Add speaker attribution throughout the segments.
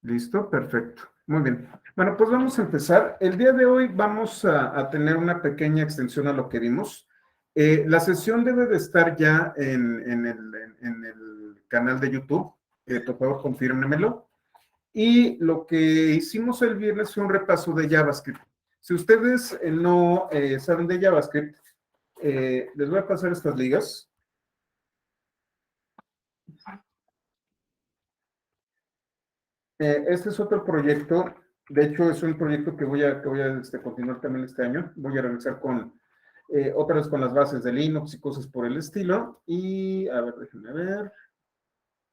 Speaker 1: Listo, perfecto. Muy bien. Bueno, pues vamos a empezar. El día de hoy vamos a tener una pequeña extensión a lo que vimos. La sesión debe de estar ya en el canal de YouTube. Por favor, confírmemelo. Y lo que hicimos el viernes fue un repaso de JavaScript. Si ustedes no saben de JavaScript, les voy a pasar estas ligas. Este es otro proyecto. De hecho, es un proyecto que voy a continuar también este año. Voy a regresar con otra vez con las bases de Linux y cosas por el estilo. Y a ver, déjenme ver.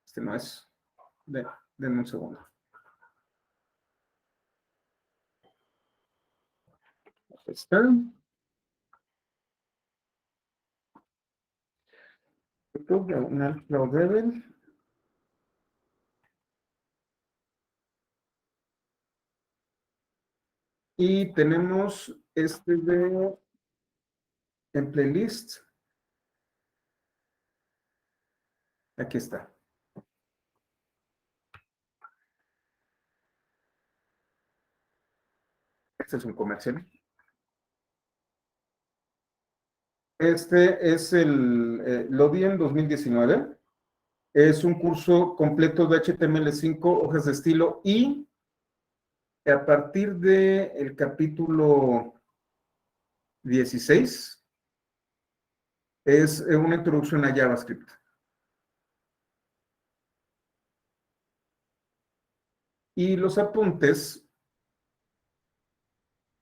Speaker 1: Este no es. Denme un segundo. Ahí está. Una Cloud Rebel. Y tenemos este en playlist. Aquí está. Este es un comercial. Este es lo di en 2019. Es un curso completo de HTML5, hojas de estilo, y a partir del capítulo 16 es una introducción a JavaScript. Y los apuntes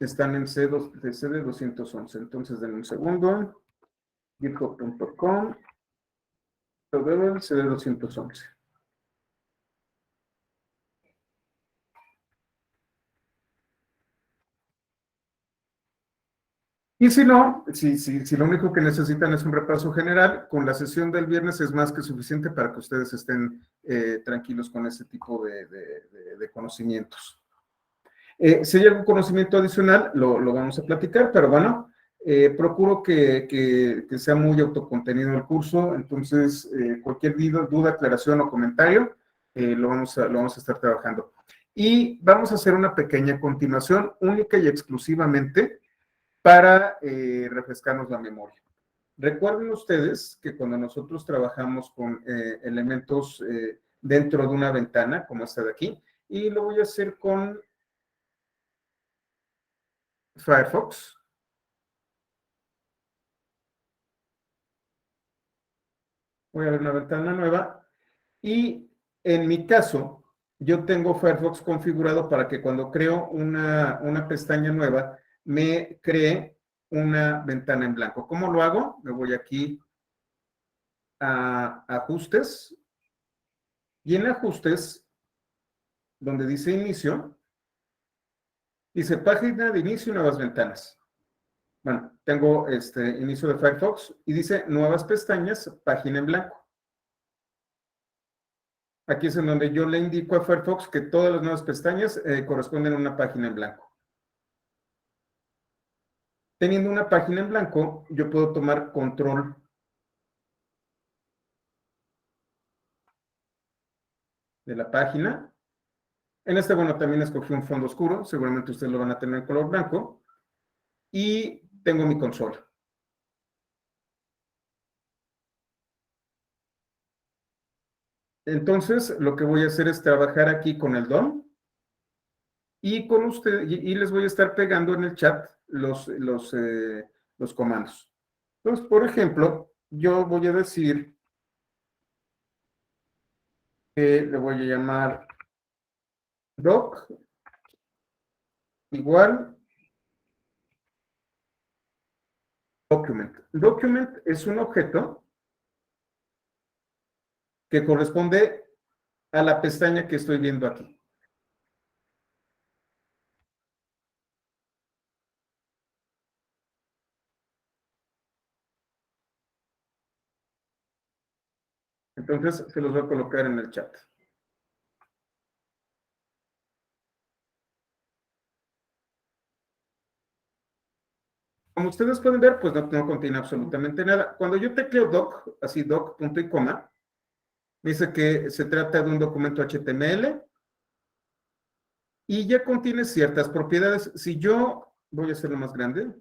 Speaker 1: están en CD 211. Entonces, denme un segundo. github.com, CD 211. Y si no, si lo único que necesitan es un repaso general, con la sesión del viernes es más que suficiente para que ustedes estén tranquilos con ese tipo de conocimientos. Si hay algún conocimiento adicional, lo vamos a platicar, pero bueno, procuro que sea muy autocontenido el curso, entonces cualquier duda, aclaración o comentario, lo vamos a estar trabajando. Y vamos a hacer una pequeña continuación, única y exclusivamente, para refrescarnos la memoria. Recuerden ustedes que cuando nosotros trabajamos con elementos dentro de una ventana, como esta de aquí, y lo voy a hacer con Firefox. Voy a abrir una ventana nueva y en mi caso, yo tengo Firefox configurado para que cuando creo una pestaña nueva, me cree una ventana en blanco. ¿Cómo lo hago? Me voy aquí a Ajustes y en Ajustes, donde dice Inicio, dice Página de inicio y nuevas ventanas. Bueno, tengo inicio de Firefox y dice Nuevas pestañas, página en blanco. Aquí es en donde yo le indico a Firefox que todas las nuevas pestañas corresponden a una página en blanco. Teniendo una página en blanco, yo puedo tomar control de la página. En este, bueno, también escogí un fondo oscuro. Seguramente ustedes lo van a tener en color blanco. Y tengo mi consola. Entonces, lo que voy a hacer es trabajar aquí con el DOM y con usted, y les voy a estar pegando en el chat los comandos. Entonces, por ejemplo, yo voy a decir que le voy a llamar doc igual document. Document es un objeto que corresponde a la pestaña que estoy viendo aquí. Entonces, se los voy a colocar en el chat. Como ustedes pueden ver, pues no contiene absolutamente nada. Cuando yo tecleo doc, así doc, punto y coma, me dice que se trata de un documento HTML y ya contiene ciertas propiedades. Si yo voy a hacerlo más grande.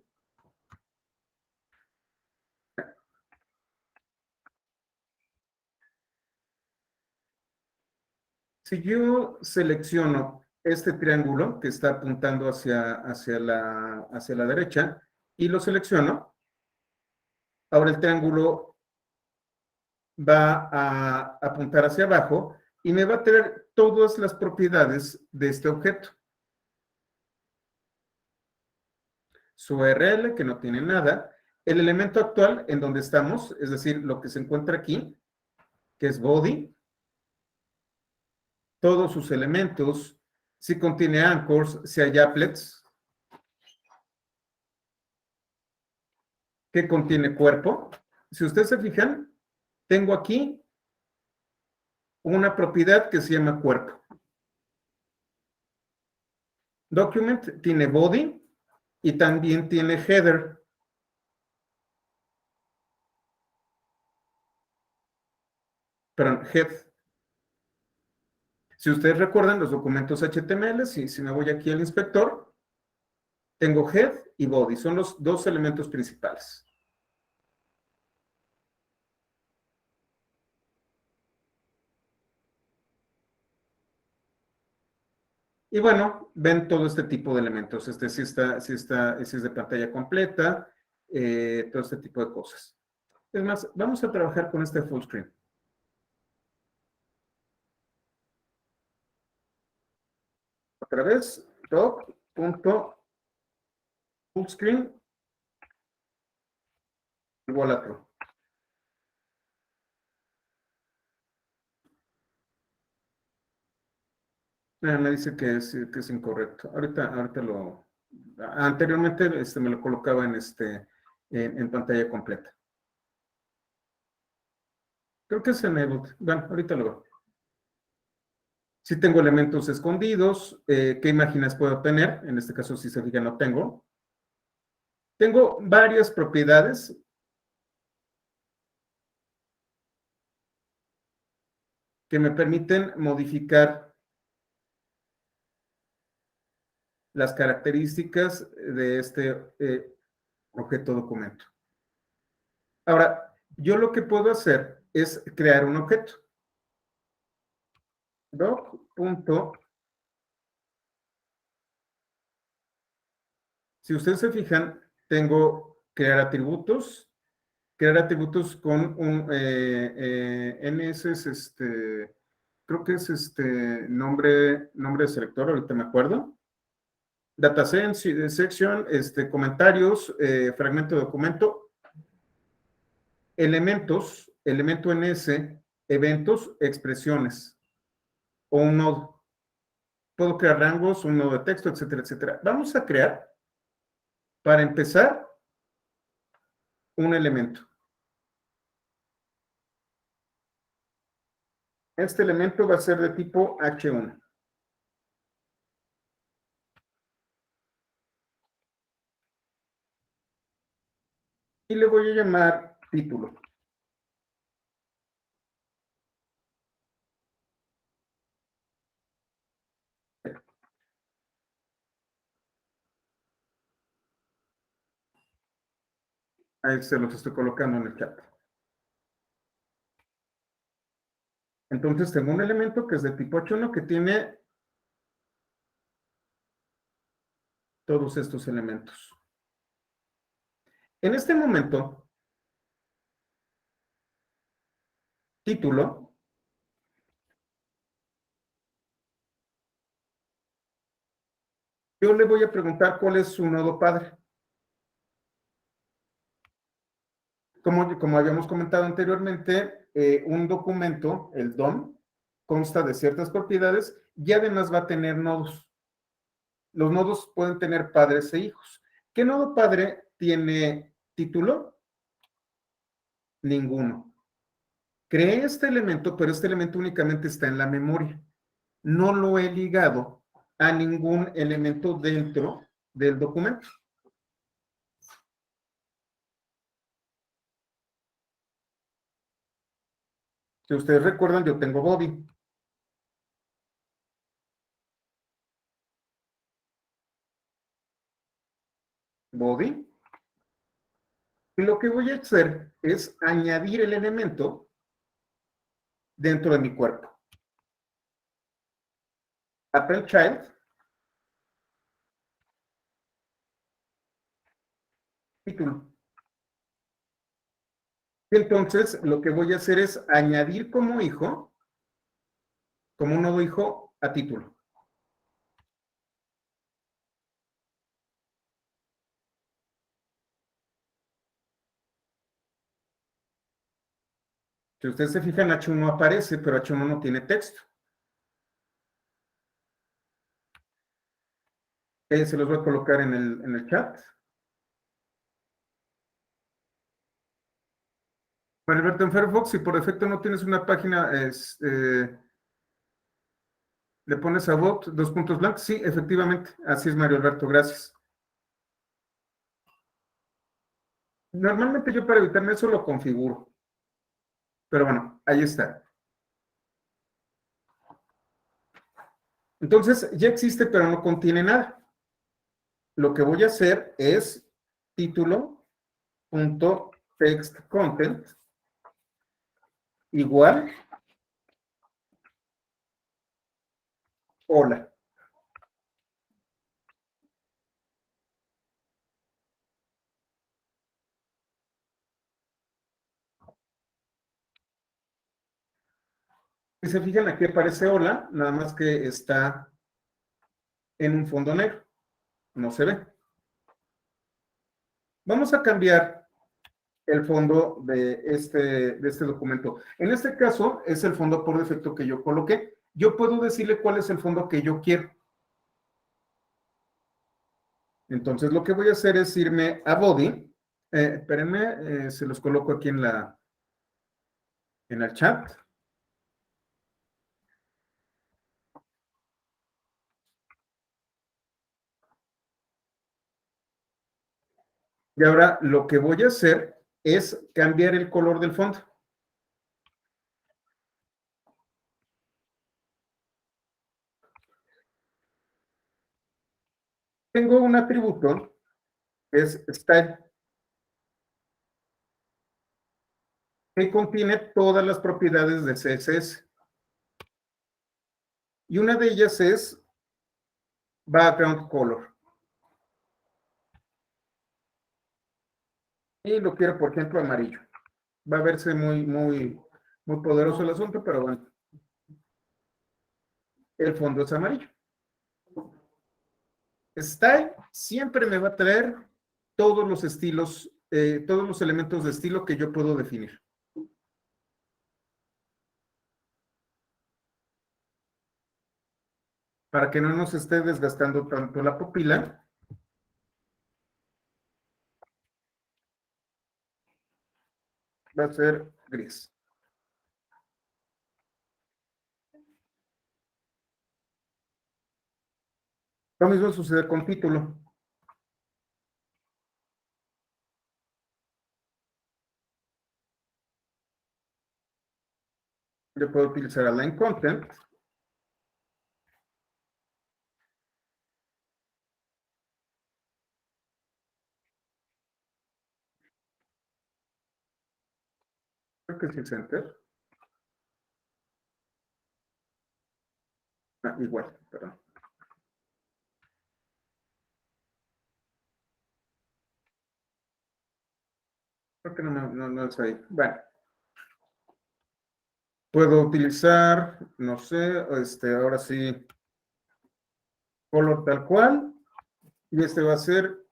Speaker 1: Si yo selecciono este triángulo que está apuntando hacia la derecha y lo selecciono, ahora el triángulo va a apuntar hacia abajo y me va a traer todas las propiedades de este objeto. Su URL, que no tiene nada, el elemento actual en donde estamos, es decir, lo que se encuentra aquí, que es body, todos sus elementos, si contiene anchors, si hay applets, que contiene cuerpo. Si ustedes se fijan, tengo aquí una propiedad que se llama cuerpo. Document tiene body y también tiene header. Perdón, head. Si ustedes recuerdan los documentos HTML, si me voy aquí al inspector, tengo head y body, son los dos elementos principales. Y bueno, ven todo este tipo de elementos. Este sí es de pantalla completa, todo este tipo de cosas. Es más, vamos a trabajar con este full screen. Otra vez, doc.fullscreen igual a true. Me dice que es incorrecto. Ahorita lo... Anteriormente me lo colocaba en pantalla completa. Creo que es enabled. Bueno, ahorita lo veo. Si tengo elementos escondidos, ¿qué imágenes puedo tener? En este caso, si se fijan, no tengo. Tengo varias propiedades que me permiten modificar las características de este objeto documento. Ahora, yo lo que puedo hacer es crear un objeto. Doc. Si ustedes se fijan, tengo crear atributos con un NS creo que es nombre de selector, ahorita me acuerdo. Dataset, section, comentarios, fragmento de documento, elementos, elemento NS, eventos, expresiones, o un nodo. Puedo crear rangos, un nodo de texto, etcétera, etcétera. Vamos a crear, para empezar, un elemento. Este elemento va a ser de tipo H1. Y le voy a llamar título. Ahí se los estoy colocando en el chat. Entonces tengo un elemento que es de tipo H1 que tiene todos estos elementos. En este momento, título, yo le voy a preguntar cuál es su nodo padre. Como habíamos comentado anteriormente, un documento, el DOM, consta de ciertas propiedades y además va a tener nodos. Los nodos pueden tener padres e hijos. ¿Qué nodo padre tiene título? Ninguno. Creé este elemento, pero este elemento únicamente está en la memoria. No lo he ligado a ningún elemento dentro del documento. Si ustedes recuerdan, yo tengo body. body. Y lo que voy a hacer es añadir el elemento dentro de mi cuerpo. Append child. Título. Entonces, lo que voy a hacer es añadir como hijo, como un nuevo hijo, a título. Si ustedes se fijan, H1 aparece, pero H1 no tiene texto. Se los voy a colocar en el chat. Bueno, Alberto, en Firefox, si por defecto no tienes una página, le pones a bot, dos puntos blancos. Sí, efectivamente. Así es, Mario Alberto, gracias. Normalmente yo para evitarme eso lo configuro. Pero bueno, ahí está. Entonces, ya existe, pero no contiene nada. Lo que voy a hacer es título.textContent igual hola. Si se fijan, aquí aparece hola, nada más que está en un fondo negro. No se ve. Vamos a cambiar el fondo de este documento. En este caso, es el fondo por defecto que yo coloqué. Yo puedo decirle cuál es el fondo que yo quiero. Entonces, lo que voy a hacer es irme a Body. Espérenme, se los coloco aquí en el chat. Y ahora lo que voy a hacer es cambiar el color del fondo. Tengo un atributo que es style, que contiene todas las propiedades de CSS. Y una de ellas es background color. Y lo quiero, por ejemplo, amarillo. Va a verse muy poderoso el asunto, pero bueno. El fondo es amarillo. Style siempre me va a traer todos los estilos, todos los elementos de estilo que yo puedo definir. Para que no nos esté desgastando tanto la pupila. Va a ser gris. Lo mismo sucede con título. Yo puedo utilizar align content. Creo que es el center. Ah, igual, perdón. Creo que no es ahí. Bueno. Puedo utilizar, no sé, ahora sí, color tal cual. Y este va a ser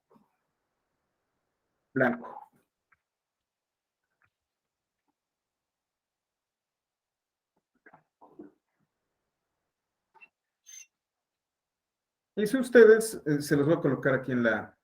Speaker 1: blanco. Y si ustedes, se los voy a colocar aquí en la...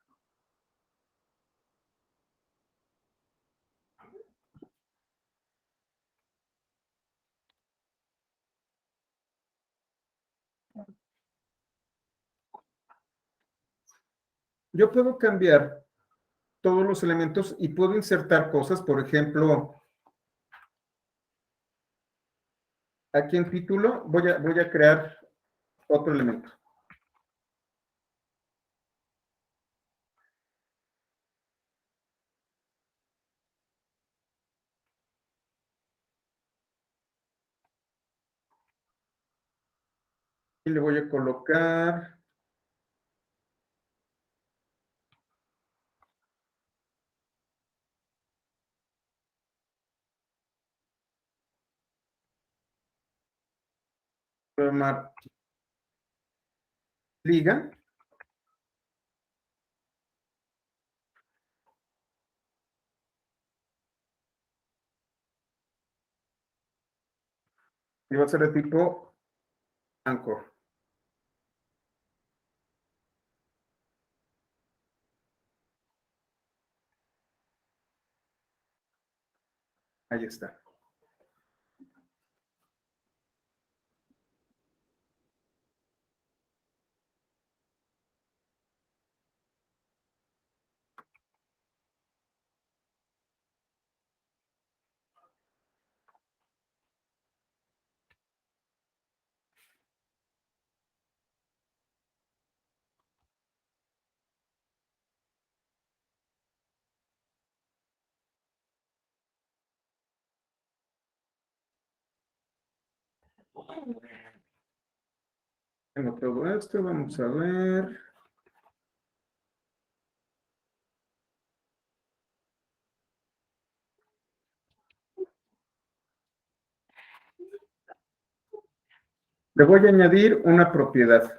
Speaker 1: Yo puedo cambiar todos los elementos y puedo insertar cosas, por ejemplo, aquí en título voy a crear otro elemento. Y le voy a colocar voy a llamar liga. Y va a ser de tipo anchor. Ahí está. Tengo todo esto, vamos a ver. Le voy a añadir una propiedad.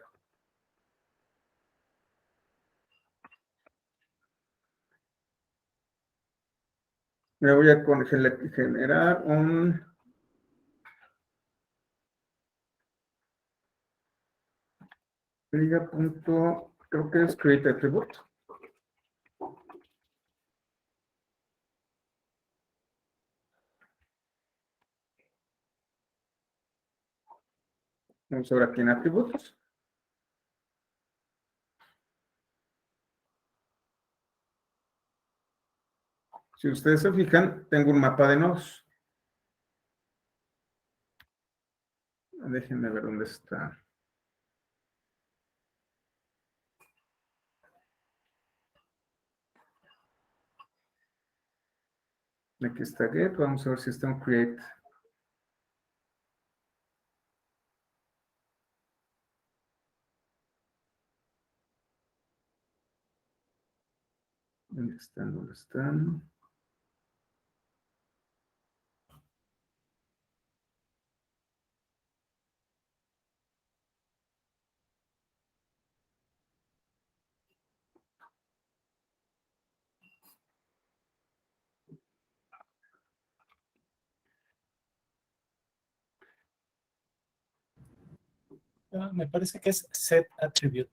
Speaker 1: Me voy a generar un liga punto, creo que es create attribute. Vamos a ver aquí en atributos. Si ustedes se fijan, tengo un mapa de nodos. Déjenme ver dónde está. Aquí está get. Vamos a ver si está en create. ¿Dónde están? ¿Dónde están?
Speaker 2: Me parece que es set attribute.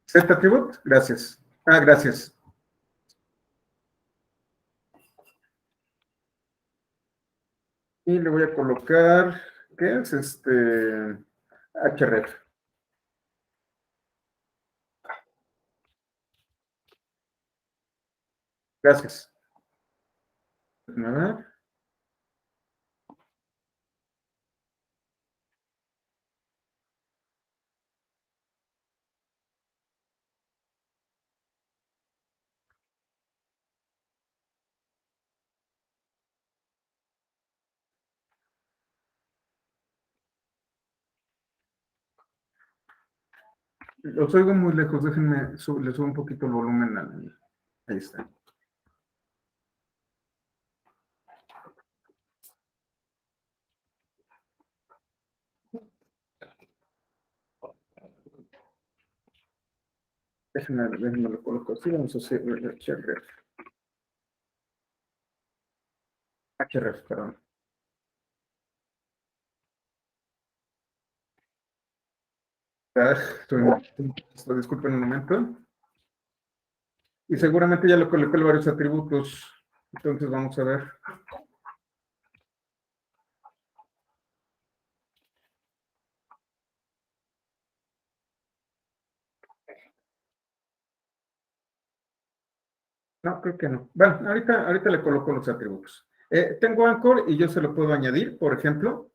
Speaker 1: Set attribute, gracias. Ah, gracias. Y le voy a colocar, ¿qué es? href. Gracias. A ver. Los oigo muy lejos, déjenme, le subo un poquito el volumen. Ahí está. Déjenme lo coloco así, vamos a hacer href. Href, perdón. Disculpen un momento. Y seguramente ya lo coloqué varios atributos. Entonces vamos a ver. No, creo que no. Bueno, ahorita le coloco los atributos. Tengo Anchor y yo se lo puedo añadir, por ejemplo.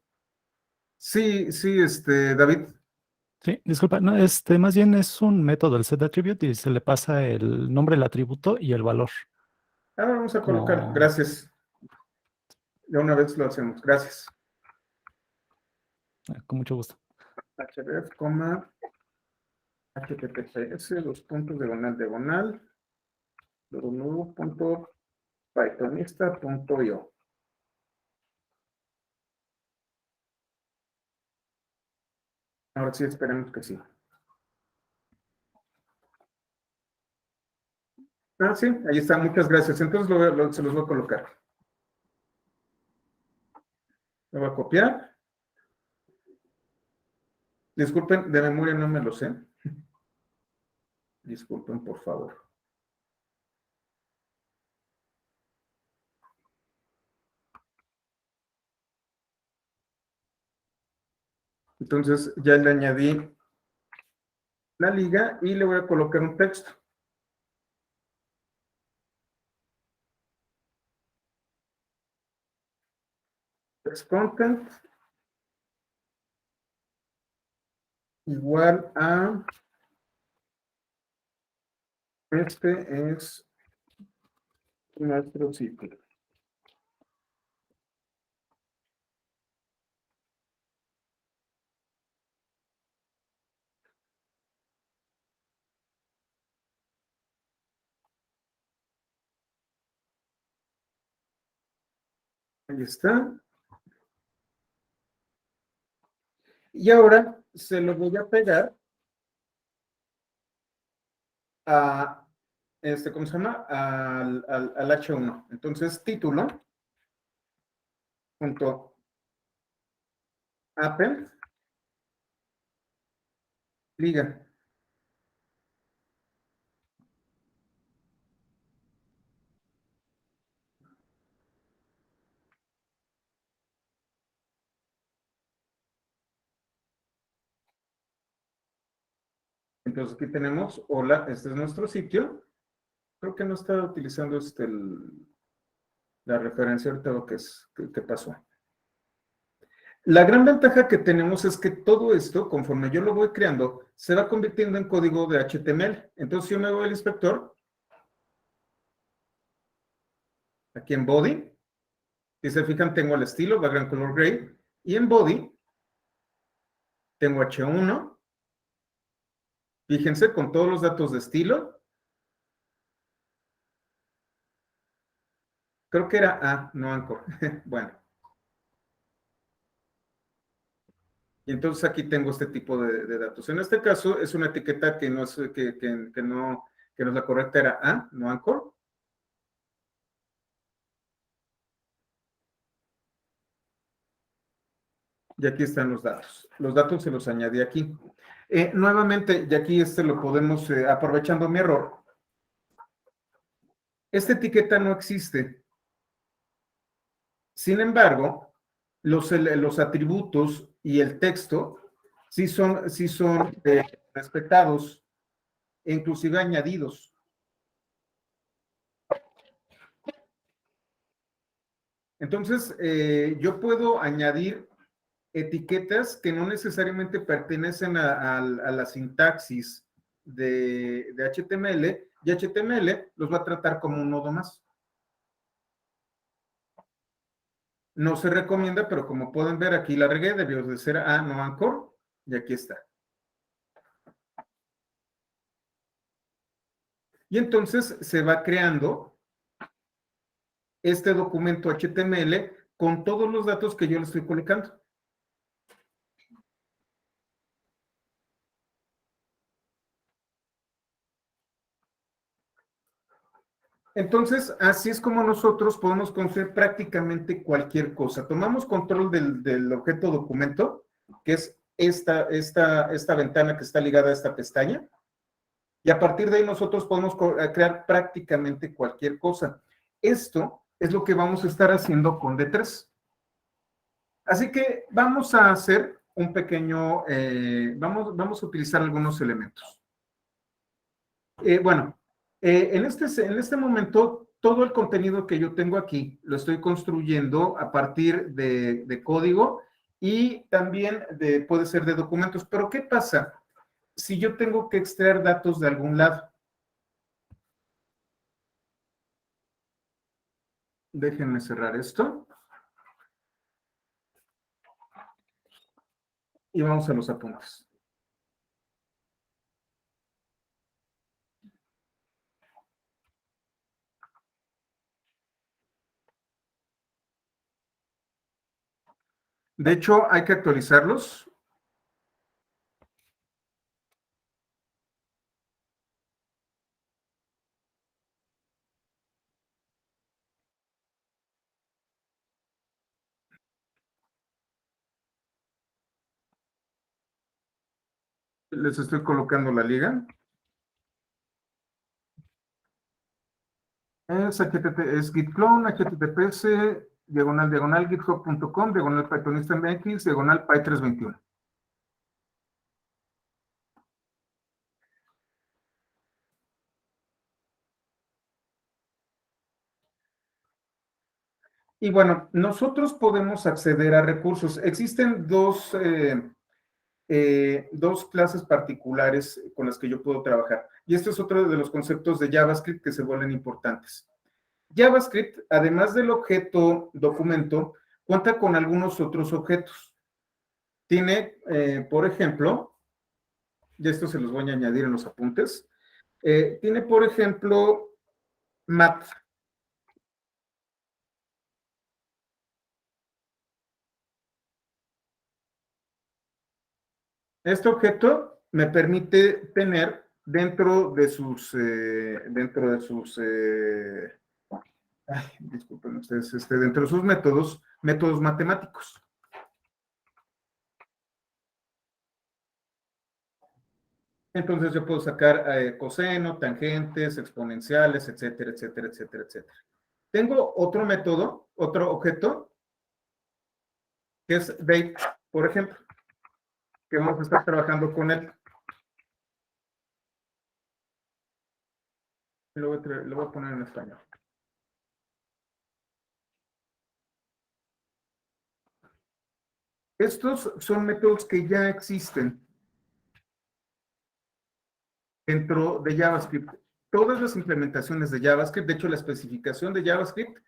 Speaker 1: Sí, sí, David.
Speaker 2: Sí, disculpa, no, más bien es un método, el set attribute, y se le pasa el nombre del atributo y el valor.
Speaker 1: Ahora vamos a colocar, gracias. Ya una vez lo hacemos, gracias.
Speaker 2: Con mucho gusto.
Speaker 1: href, https, dos puntos, diagonal, www.pythonista.io. Ahora sí, esperemos que sí. Ah, sí, ahí está, muchas gracias. Entonces se los voy a colocar. Lo voy a copiar. Disculpen, de memoria no me lo sé. Disculpen, por favor. Entonces ya le añadí la liga y le voy a colocar un texto. Text content igual a este es nuestro sitio. Ahí está. Y ahora se lo voy a pegar a, ¿cómo se llama? Al H1. Entonces, título, punto, append, liga. Entonces, aquí tenemos, hola, este es nuestro sitio. Creo que no está utilizando la referencia ahorita lo que pasó. La gran ventaja que tenemos es que todo esto, conforme yo lo voy creando, se va convirtiendo en código de HTML. Entonces, yo me voy al inspector, aquí en body, si se fijan, tengo el estilo, background color gray, y en body tengo H1, fíjense, con todos los datos de estilo. Creo que era A, no Anchor. Bueno. Y entonces aquí tengo este tipo de datos. En este caso es una etiqueta que no es, que no es la correcta, era A, no Anchor. Y aquí están los datos. Los datos se los añadí aquí. Nuevamente, y aquí lo podemos, aprovechando mi error, esta etiqueta no existe. Sin embargo, los atributos y el texto sí son respetados e inclusive añadidos. Entonces, yo puedo añadir etiquetas que no necesariamente pertenecen a la sintaxis de HTML, y HTML los va a tratar como un nodo más. No se recomienda, pero como pueden ver aquí la regué, debió de ser A, no Anchor, y aquí está. Y entonces se va creando este documento HTML con todos los datos que yo le estoy colocando. Entonces, así es como nosotros podemos construir prácticamente cualquier cosa. Tomamos control del objeto documento, que es esta ventana que está ligada a esta pestaña, y a partir de ahí nosotros podemos crear prácticamente cualquier cosa. Esto es lo que vamos a estar haciendo con D3. Así que vamos a hacer un pequeño, vamos a utilizar algunos elementos. Bueno, en este momento, todo el contenido que yo tengo aquí lo estoy construyendo a partir de código y también puede ser de documentos. Pero, ¿qué pasa si yo tengo que extraer datos de algún lado? Déjenme cerrar esto. Y vamos a los apuntes. De hecho, hay que actualizarlos. Les estoy colocando la liga. Es git clone, https, diagonal, diagonal, github.com, diagonal, pythonista MX, diagonal, py321. Y bueno, nosotros podemos acceder a recursos. Existen dos clases particulares con las que yo puedo trabajar. Y este es otro de los conceptos de JavaScript que se vuelven importantes. JavaScript, además del objeto documento, cuenta con algunos otros objetos. Tiene, por ejemplo, y esto se los voy a añadir en los apuntes, tiene, por ejemplo, mat. Este objeto me permite tener disculpen ustedes, dentro de sus métodos matemáticos. Entonces yo puedo sacar coseno, tangentes, exponenciales, etcétera, etcétera, etcétera, etcétera. Tengo otro método, otro objeto, que es date, por ejemplo, que vamos a estar trabajando con él. Lo voy a poner en español. Estos son métodos que ya existen dentro de JavaScript. Todas las implementaciones de JavaScript, de hecho la especificación de JavaScript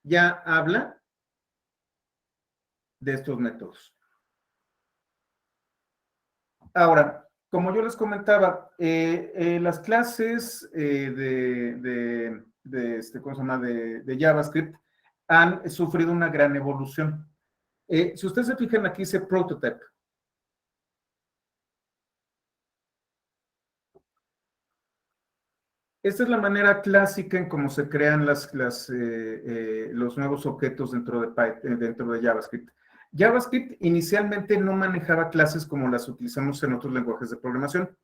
Speaker 1: ya habla de estos métodos. Ahora, como yo les comentaba, las clases ¿cómo se llama? De JavaScript han sufrido una gran evolución. Si ustedes se fijan, aquí dice prototype. Esta es la manera clásica en cómo se crean los nuevos objetos dentro de JavaScript. JavaScript inicialmente no manejaba clases como las utilizamos en otros lenguajes de programación.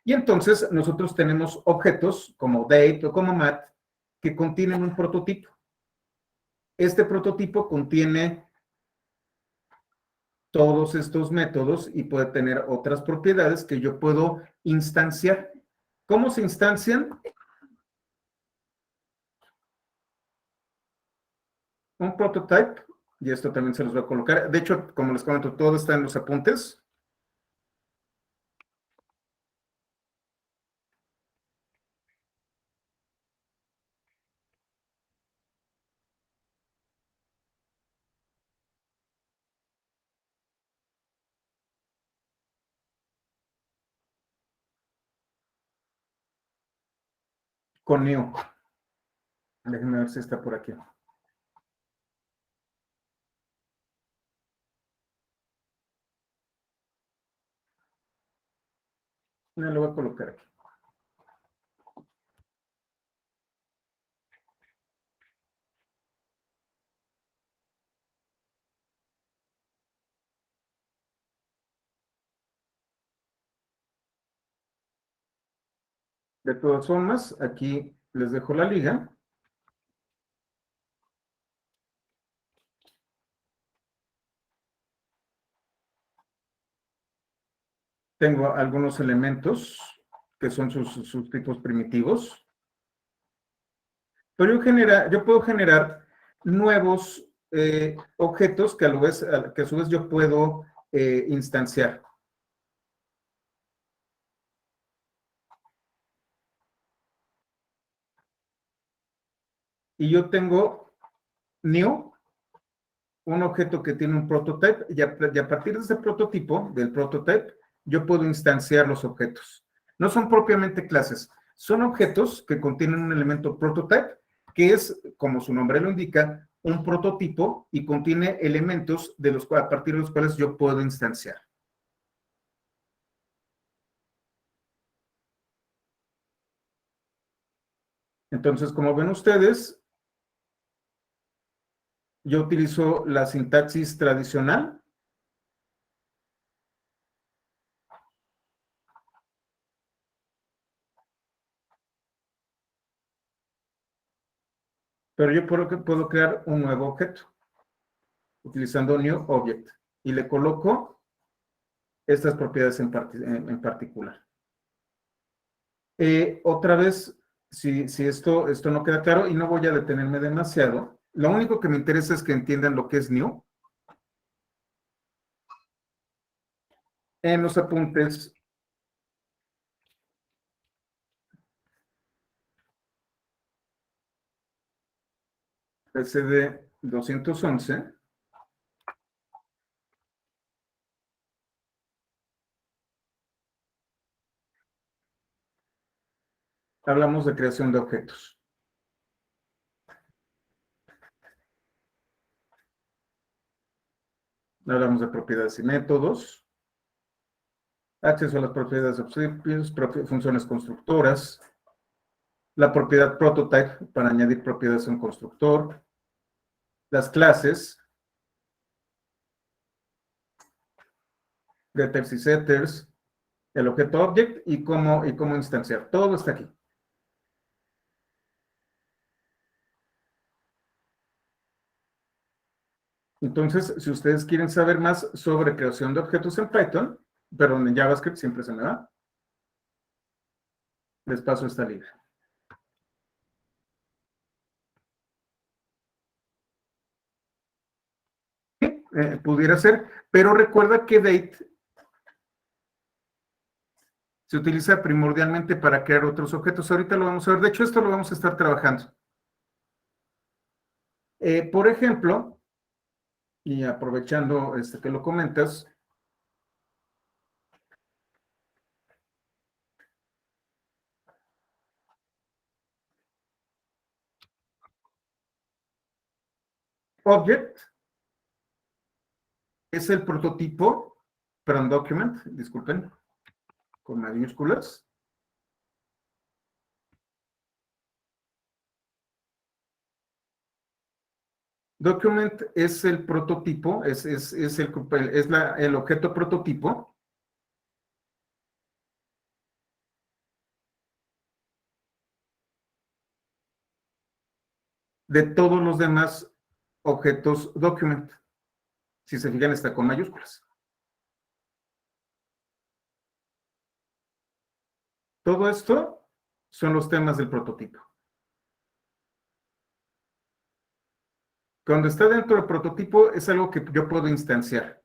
Speaker 1: Y entonces nosotros tenemos objetos como date o como mat que contienen un prototipo. Este prototipo contiene todos estos métodos y puede tener otras propiedades que yo puedo instanciar. ¿Cómo se instancian? Un prototype, y esto también se los voy a colocar. De hecho, como les comento, todo está en los apuntes. Con new. Déjenme ver si está por aquí. No, lo voy a colocar aquí. De todas formas, aquí les dejo la liga. Tengo algunos elementos que son sus tipos primitivos. Pero yo puedo generar nuevos objetos que a su vez yo puedo instanciar. Y yo tengo new, un objeto que tiene un prototype y a partir de ese prototipo, del prototype, yo puedo instanciar los objetos. No son propiamente clases, son objetos que contienen un elemento prototype, que es, como su nombre lo indica, un prototipo y contiene elementos a partir de los cuales yo puedo instanciar. Entonces, como ven ustedes, yo utilizo la sintaxis tradicional. Pero yo puedo crear un nuevo objeto utilizando New Object y le coloco estas propiedades en particular. Otra vez, si esto no queda claro, y no voy a detenerme demasiado, lo único que me interesa es que entiendan lo que es New. En los apuntes PSD 211, hablamos de creación de objetos. Hablamos de propiedades y métodos, acceso a las propiedades objetos, funciones constructoras, la propiedad prototype para añadir propiedades a un constructor, las clases, getters y setters, el objeto object y cómo instanciar. Todo está aquí. Entonces, si ustedes quieren saber más sobre creación de objetos en Python, perdón, en JavaScript siempre se me va, les paso esta liga. Pudiera ser, pero recuerda que date se utiliza primordialmente para crear otros objetos. Ahorita lo vamos a ver. De hecho, esto lo vamos a estar trabajando. Por ejemplo, y aprovechando que lo comentas, object es el prototipo, perdón, document, disculpen, con mayúsculas. Document es el prototipo, es el objeto prototipo de todos los demás objetos document. Si se fijan, está con mayúsculas. Todo esto son los temas del prototipo. Cuando está dentro del prototipo es algo que yo puedo instanciar.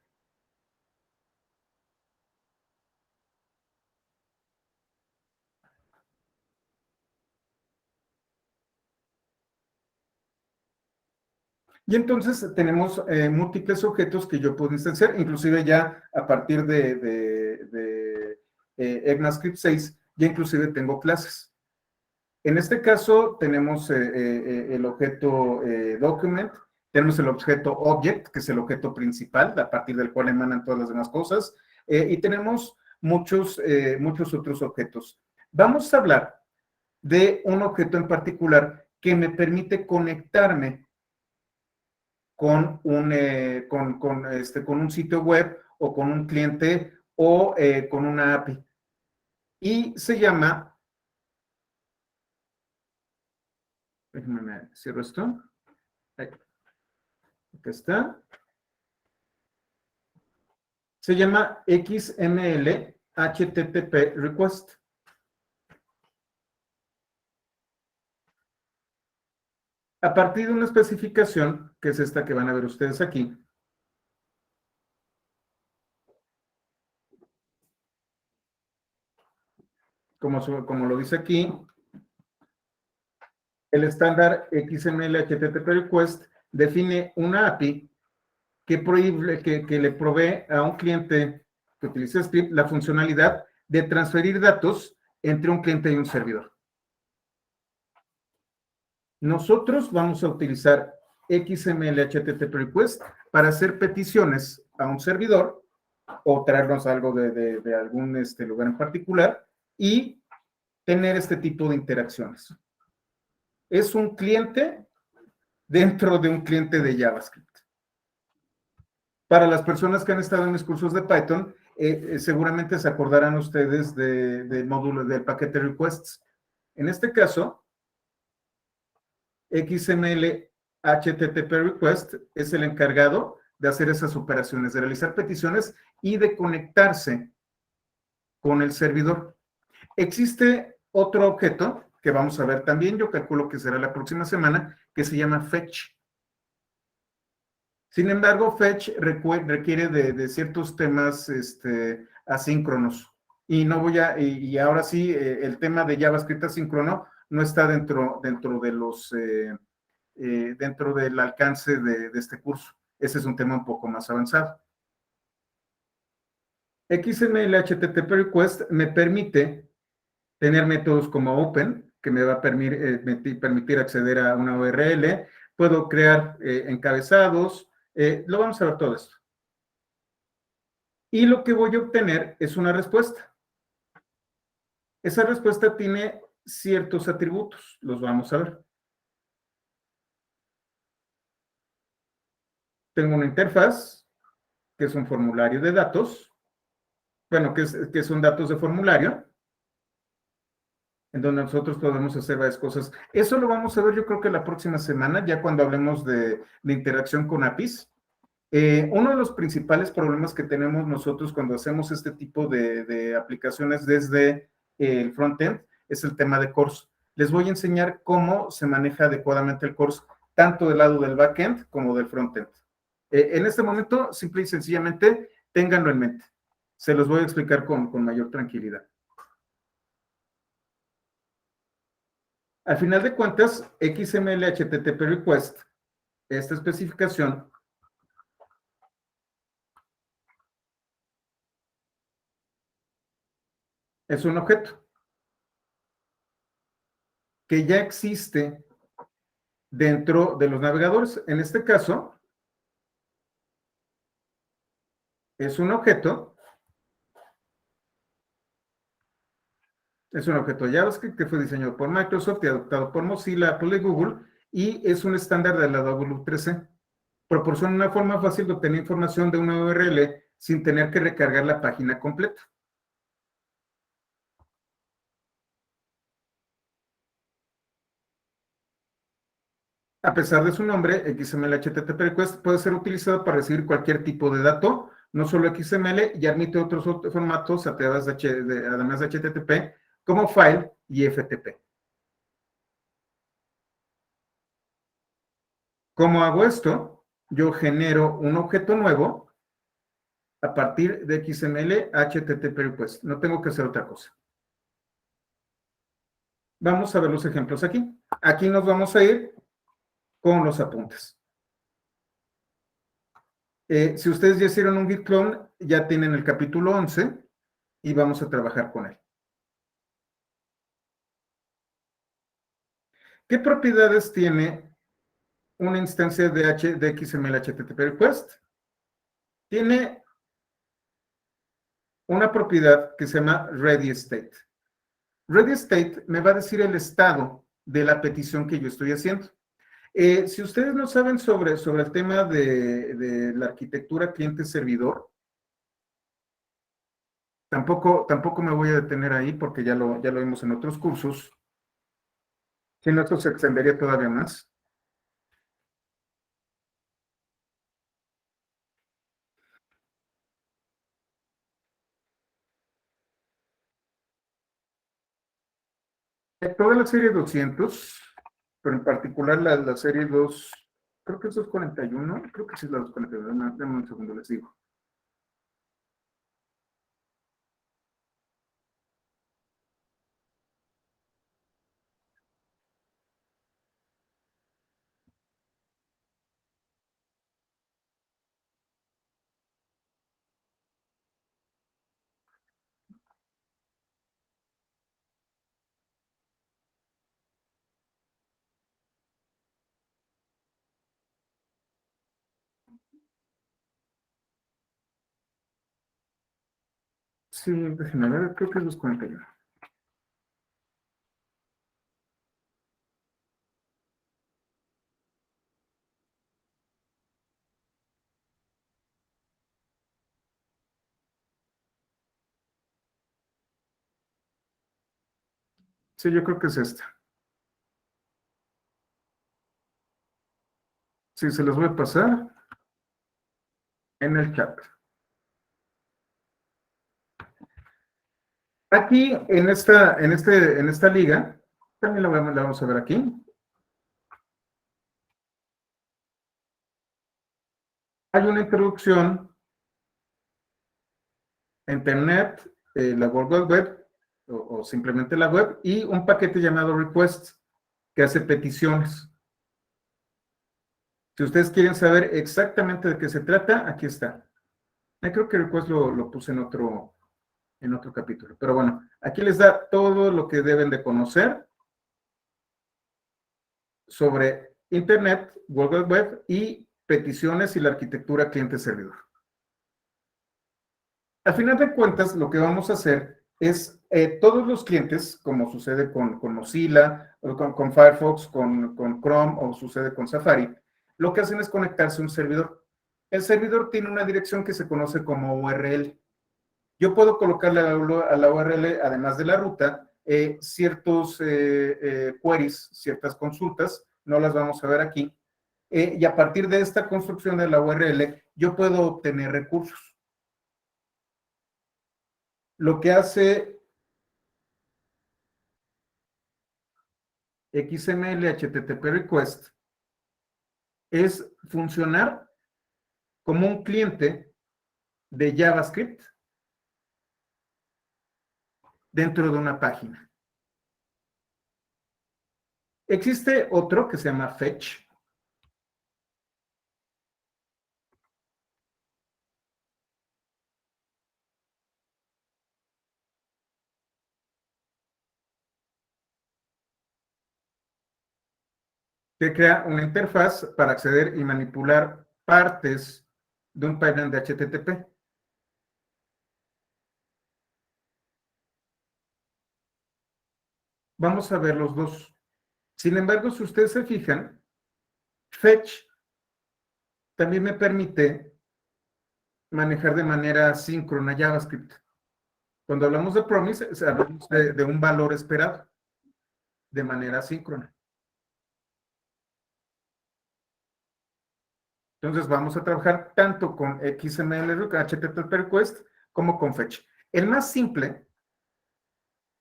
Speaker 1: Y entonces tenemos múltiples objetos que yo puedo instanciar, inclusive ya a partir de ECMAScript 6, ya inclusive tengo clases. En este caso tenemos el objeto document, tenemos el objeto object, que es el objeto principal, a partir del cual emanan todas las demás cosas, y tenemos muchos otros objetos. Vamos a hablar de un objeto en particular que me permite conectarme con un sitio web o con un cliente o con una API. Y se llama, déjenme cierro esto. Ahí. Aquí está. Se llama XML HTTP Request. A partir de una especificación, que es esta que van a ver ustedes aquí, como lo dice aquí, el estándar XML HTTP Request define una API que le provee a un cliente que utilice script la funcionalidad de transferir datos entre un cliente y un servidor. Nosotros vamos a utilizar XML HTTP Request para hacer peticiones a un servidor o traernos algo de algún lugar en particular y tener este tipo de interacciones. Es un cliente dentro de un cliente de JavaScript. Para las personas que han estado en mis cursos de Python, seguramente se acordarán ustedes del módulo del paquete requests. En este caso, XML HTTP request es el encargado de hacer esas operaciones, de realizar peticiones y de conectarse con el servidor. Existe otro objeto que vamos a ver también, yo calculo que será la próxima semana, que se llama fetch. Sin embargo, fetch requiere de ciertos temas asíncronos. Y no voy a, y ahora sí, el tema de JavaScript asíncrono no está dentro de los, dentro del alcance de este curso. Ese es un tema un poco más avanzado. XML HTTP Request me permite tener métodos como open, que me va a permitir acceder a una URL, puedo crear encabezados, lo vamos a ver todo esto. Y lo que voy a obtener es una respuesta. Esa respuesta tiene ciertos atributos, los vamos a ver. Tengo una interfaz, que es un formulario de datos, bueno, que son datos de formulario, en donde nosotros podemos hacer varias cosas. Eso lo vamos a ver yo creo que la próxima semana, ya cuando hablemos de interacción con APIs. Uno de los principales problemas que tenemos nosotros cuando hacemos este tipo de aplicaciones desde el frontend es el tema de CORS. Les voy a enseñar cómo se maneja adecuadamente el CORS, tanto del lado del backend como del frontend. En este momento, simple y sencillamente, ténganlo en mente. Se los voy a explicar con mayor tranquilidad. Al final de cuentas, XML HTTP Request, esta especificación, es un objeto que ya existe dentro de los navegadores. En este caso, es un objeto JavaScript que fue diseñado por Microsoft y adoptado por Mozilla, Apple y Google, y es un estándar de la W3C. Proporciona una forma fácil de obtener información de una URL sin tener que recargar la página completa. A pesar de su nombre, XML HTTP Request puede ser utilizado para recibir cualquier tipo de dato, no solo XML, y admite otros formatos además de HTTP, como file y FTP. ¿Cómo hago esto? Yo genero un objeto nuevo a partir de XML HTTP Request. No tengo que hacer otra cosa. Vamos a ver los ejemplos aquí. Aquí nos vamos a ir con los apuntes. Si ustedes ya hicieron un git clone, ya tienen el capítulo 11 y vamos a trabajar con él. ¿Qué propiedades tiene una instancia de XML HTTP Request? Tiene una propiedad que se llama Ready State. Ready State me va a decir el estado de la petición que yo estoy haciendo. Si ustedes no saben sobre el tema de la arquitectura cliente-servidor, tampoco me voy a detener ahí porque ya lo vimos en otros cursos. Si no, esto se extendería todavía más. Toda la serie 200, pero en particular la serie 2, creo que es 241, creo que sí es la 241, denme un segundo, les digo. Sí, déjenme ver, creo que es 241. Sí, yo creo que es esta. Sí, se los voy a pasar en el chat. Aquí, en esta liga, también la vamos a ver aquí. Hay una introducción a Internet, la World Wide Web, o simplemente la web, y un paquete llamado Requests, que hace peticiones. Si ustedes quieren saber exactamente de qué se trata, aquí está. Creo que Request lo puse en otro capítulo. Pero bueno, aquí les da todo lo que deben de conocer sobre Internet, World Wide Web y peticiones y la arquitectura cliente-servidor. Al final de cuentas, lo que vamos a hacer es todos los clientes, como sucede con Mozilla, o con Firefox, con Chrome o sucede con Safari, lo que hacen es conectarse a un servidor. El servidor tiene una dirección que se conoce como URL. Yo puedo colocarle a la URL, además de la ruta, ciertos queries, ciertas consultas, no las vamos a ver aquí, y a partir de esta construcción de la URL, yo puedo obtener recursos. Lo que hace XML HTTP Request es funcionar como un cliente de JavaScript dentro de una página. Existe otro que se llama Fetch, que crea una interfaz para acceder y manipular partes de un pipeline de HTTP. Vamos a ver los dos. Sin embargo, si ustedes se fijan, Fetch también me permite manejar de manera síncrona JavaScript. Cuando hablamos de promise, hablamos de un valor esperado de manera síncrona. Entonces vamos a trabajar tanto con XML, HTTP request, como con fetch. El más simple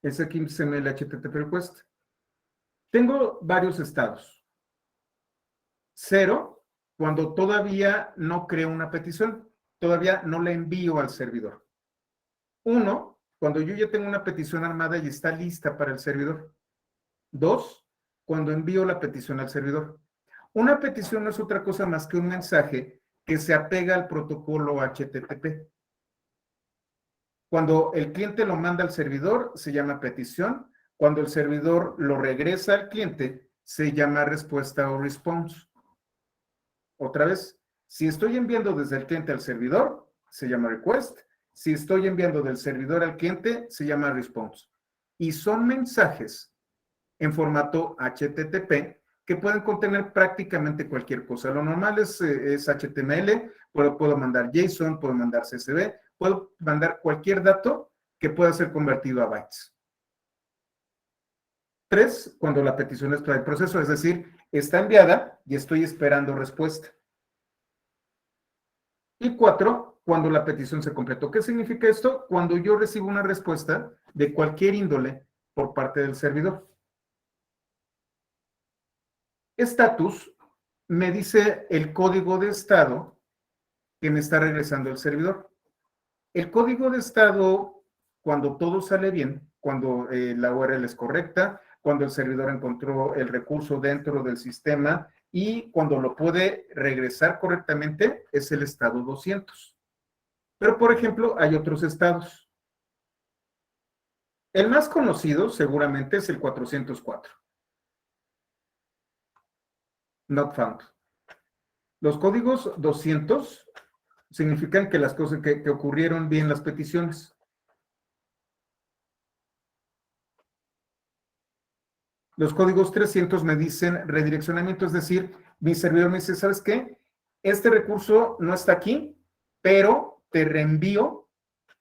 Speaker 1: es XML, HTTP request. Tengo varios estados. 0, cuando todavía no creo una petición, todavía no la envío al servidor. 1, cuando yo ya tengo una petición armada y está lista para el servidor. 2, cuando envío la petición al servidor. Una petición no es otra cosa más que un mensaje que se apega al protocolo HTTP. Cuando el cliente lo manda al servidor, se llama petición. Cuando el servidor lo regresa al cliente, se llama respuesta o response. Otra vez, si estoy enviando desde el cliente al servidor, se llama request. Si estoy enviando del servidor al cliente, se llama response. Y son mensajes en formato HTTP que pueden contener prácticamente cualquier cosa. Lo normal es HTML, puedo mandar JSON, puedo mandar CSV, puedo mandar cualquier dato que pueda ser convertido a bytes. 3, cuando la petición está en proceso, es decir, está enviada y estoy esperando respuesta. Y 4, cuando la petición se completó. ¿Qué significa esto? Cuando yo recibo una respuesta de cualquier índole por parte del servidor. Status me dice el código de estado que me está regresando el servidor. El código de estado, cuando todo sale bien, cuando la URL es correcta, cuando el servidor encontró el recurso dentro del sistema y cuando lo puede regresar correctamente, es el estado 200. Pero, por ejemplo, hay otros estados. El más conocido seguramente es el 404. Not found. Los códigos 200 significan que las cosas que ocurrieron bien las peticiones. Los códigos 300 me dicen redireccionamiento, es decir, mi servidor me dice, ¿sabes qué? Este recurso no está aquí, pero te reenvío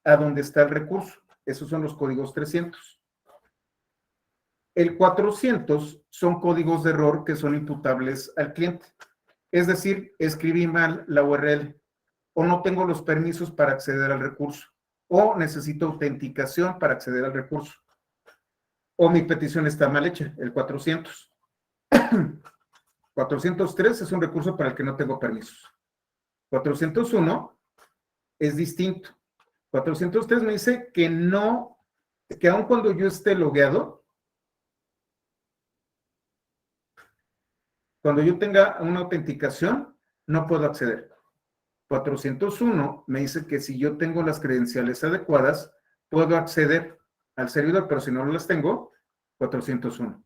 Speaker 1: a donde está el recurso. Esos son los códigos 300. El 400 son códigos de error que son imputables al cliente. Es decir, escribí mal la URL o no tengo los permisos para acceder al recurso o necesito autenticación para acceder al recurso o mi petición está mal hecha, el 400. 403 es un recurso para el que no tengo permisos. 401 es distinto. 403 me dice que no, que aun cuando yo esté logueado, cuando yo tenga una autenticación, no puedo acceder. 401 me dice que si yo tengo las credenciales adecuadas, puedo acceder al servidor, pero si no las tengo, 401.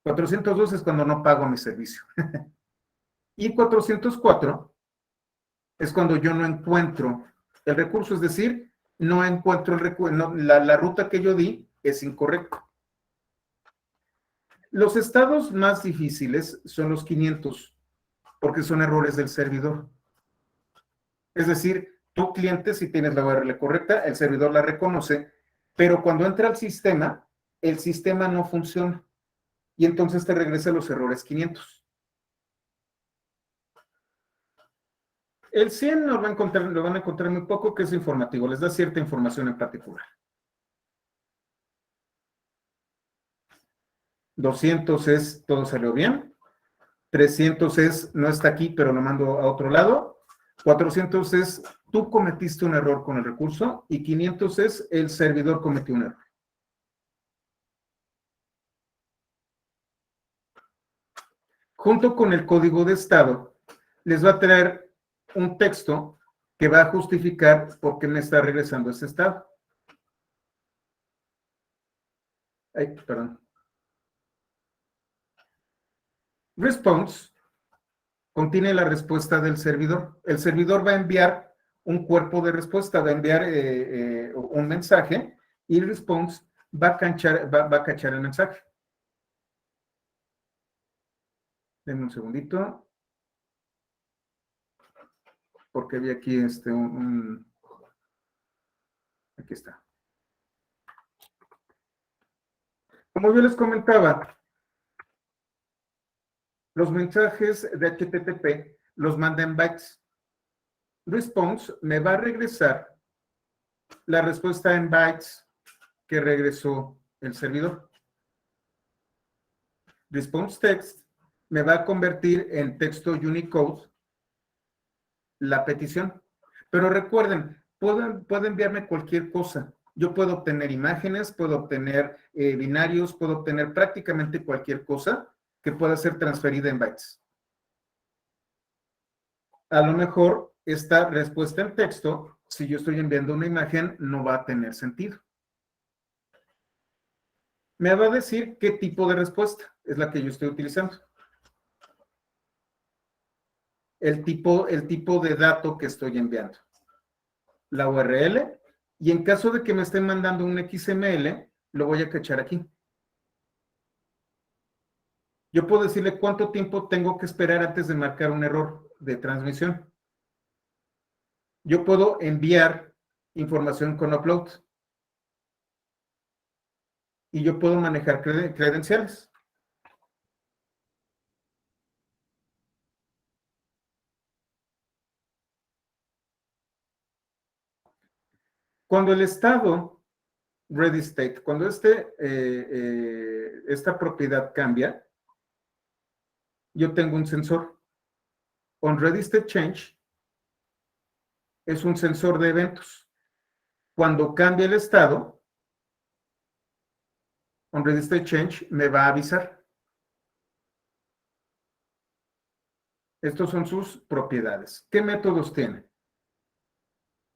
Speaker 1: 402 es cuando no pago mi servicio. Y 404 es cuando yo no encuentro el recurso, es decir, no encuentro el recurso, no, la ruta que yo di es incorrecta. Los estados más difíciles son los 500, porque son errores del servidor. Es decir, tu cliente, si tienes la URL correcta, el servidor la reconoce, pero cuando entra al sistema, el sistema no funciona. Y entonces te regresa los errores 500. El 100 lo van a encontrar muy poco, que es informativo, les da cierta información en particular. 200 es todo salió bien. 300 es no está aquí, pero lo mando a otro lado. 400 es tú cometiste un error con el recurso. Y 500 es el servidor cometió un error. Junto con el código de estado, les va a traer un texto que va a justificar por qué me está regresando ese estado. Ay, perdón. Response contiene la respuesta del servidor. El servidor va a enviar un cuerpo de respuesta, va a enviar un mensaje y el response va a cachar el mensaje. Denme un segundito. Porque vi aquí aquí está. Como yo les comentaba, los mensajes de HTTP los manda en bytes. Response me va a regresar la respuesta en bytes que regresó el servidor. Response text me va a convertir en texto Unicode la petición. Pero recuerden, puedo enviarme cualquier cosa. Yo puedo obtener imágenes, puedo obtener binarios, puedo obtener prácticamente cualquier cosa que pueda ser transferida en bytes. A lo mejor esta respuesta en texto, si yo estoy enviando una imagen, no va a tener sentido. Me va a decir qué tipo de respuesta es la que yo estoy utilizando. El tipo de dato que estoy enviando. La URL, y en caso de que me estén mandando un XML, lo voy a cachar aquí. Yo puedo decirle cuánto tiempo tengo que esperar antes de marcar un error de transmisión. Yo puedo enviar información con upload. Y yo puedo manejar credenciales. Cuando el estado ready state, cuando esta propiedad cambia, yo tengo un sensor. On ready state change es un sensor de eventos. Cuando cambia el estado, on ready state change me va a avisar. Estos son sus propiedades. ¿Qué métodos tiene?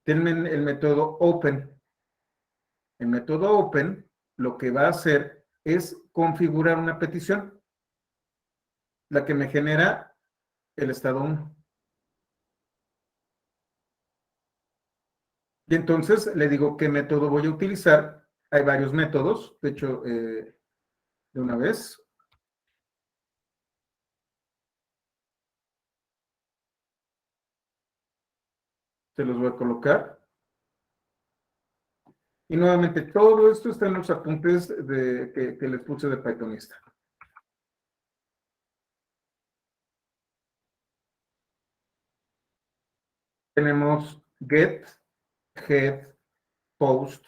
Speaker 1: Tienen el método open. El método open lo que va a hacer es configurar una petición, la que me genera el estado 1. Y entonces le digo qué método voy a utilizar. Hay varios métodos, de hecho, de una vez, Se los voy a colocar. Y nuevamente, todo esto está en los apuntes que les puse de Pythonista. Tenemos get, head, post,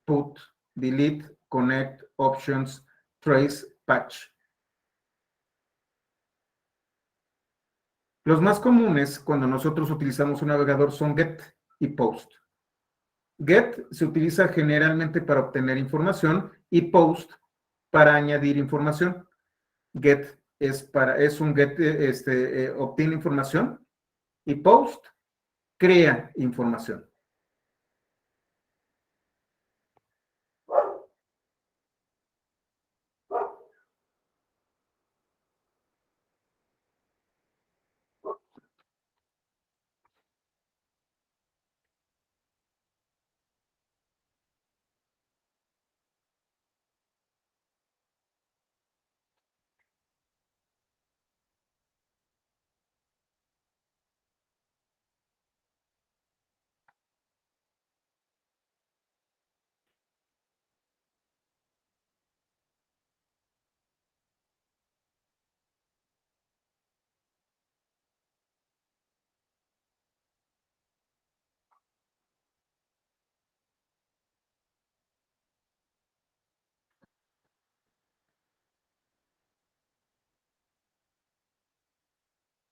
Speaker 1: put, delete, connect, options, trace, patch. Los más comunes cuando nosotros utilizamos un navegador son get y post. Get se utiliza generalmente para obtener información y post para añadir información. Get es un get, obtiene información y post crea información.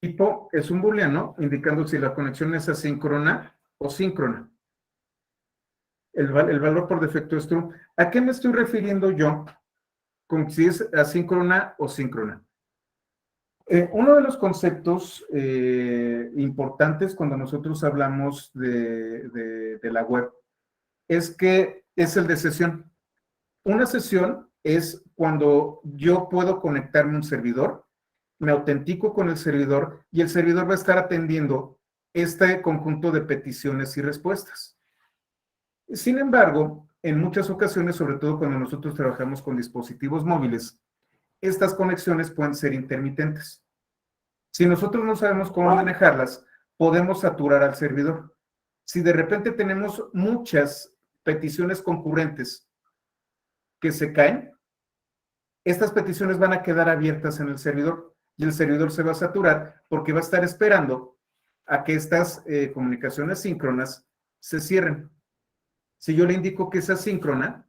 Speaker 1: Tipo es un booleano indicando si la conexión es asíncrona o síncrona. El valor por defecto es true. ¿A qué me estoy refiriendo yo con si es asíncrona o síncrona? Uno de los conceptos importantes cuando nosotros hablamos de la web es que es el de sesión. Una sesión es cuando yo puedo conectarme a un servidor, me autentico con el servidor y el servidor va a estar atendiendo este conjunto de peticiones y respuestas. Sin embargo, en muchas ocasiones, sobre todo cuando nosotros trabajamos con dispositivos móviles, estas conexiones pueden ser intermitentes. Si nosotros no sabemos cómo manejarlas, podemos saturar al servidor. Si de repente tenemos muchas peticiones concurrentes que se caen, estas peticiones van a quedar abiertas en el servidor y el servidor se va a saturar porque va a estar esperando a que estas comunicaciones síncronas se cierren. Si yo le indico que es asíncrona,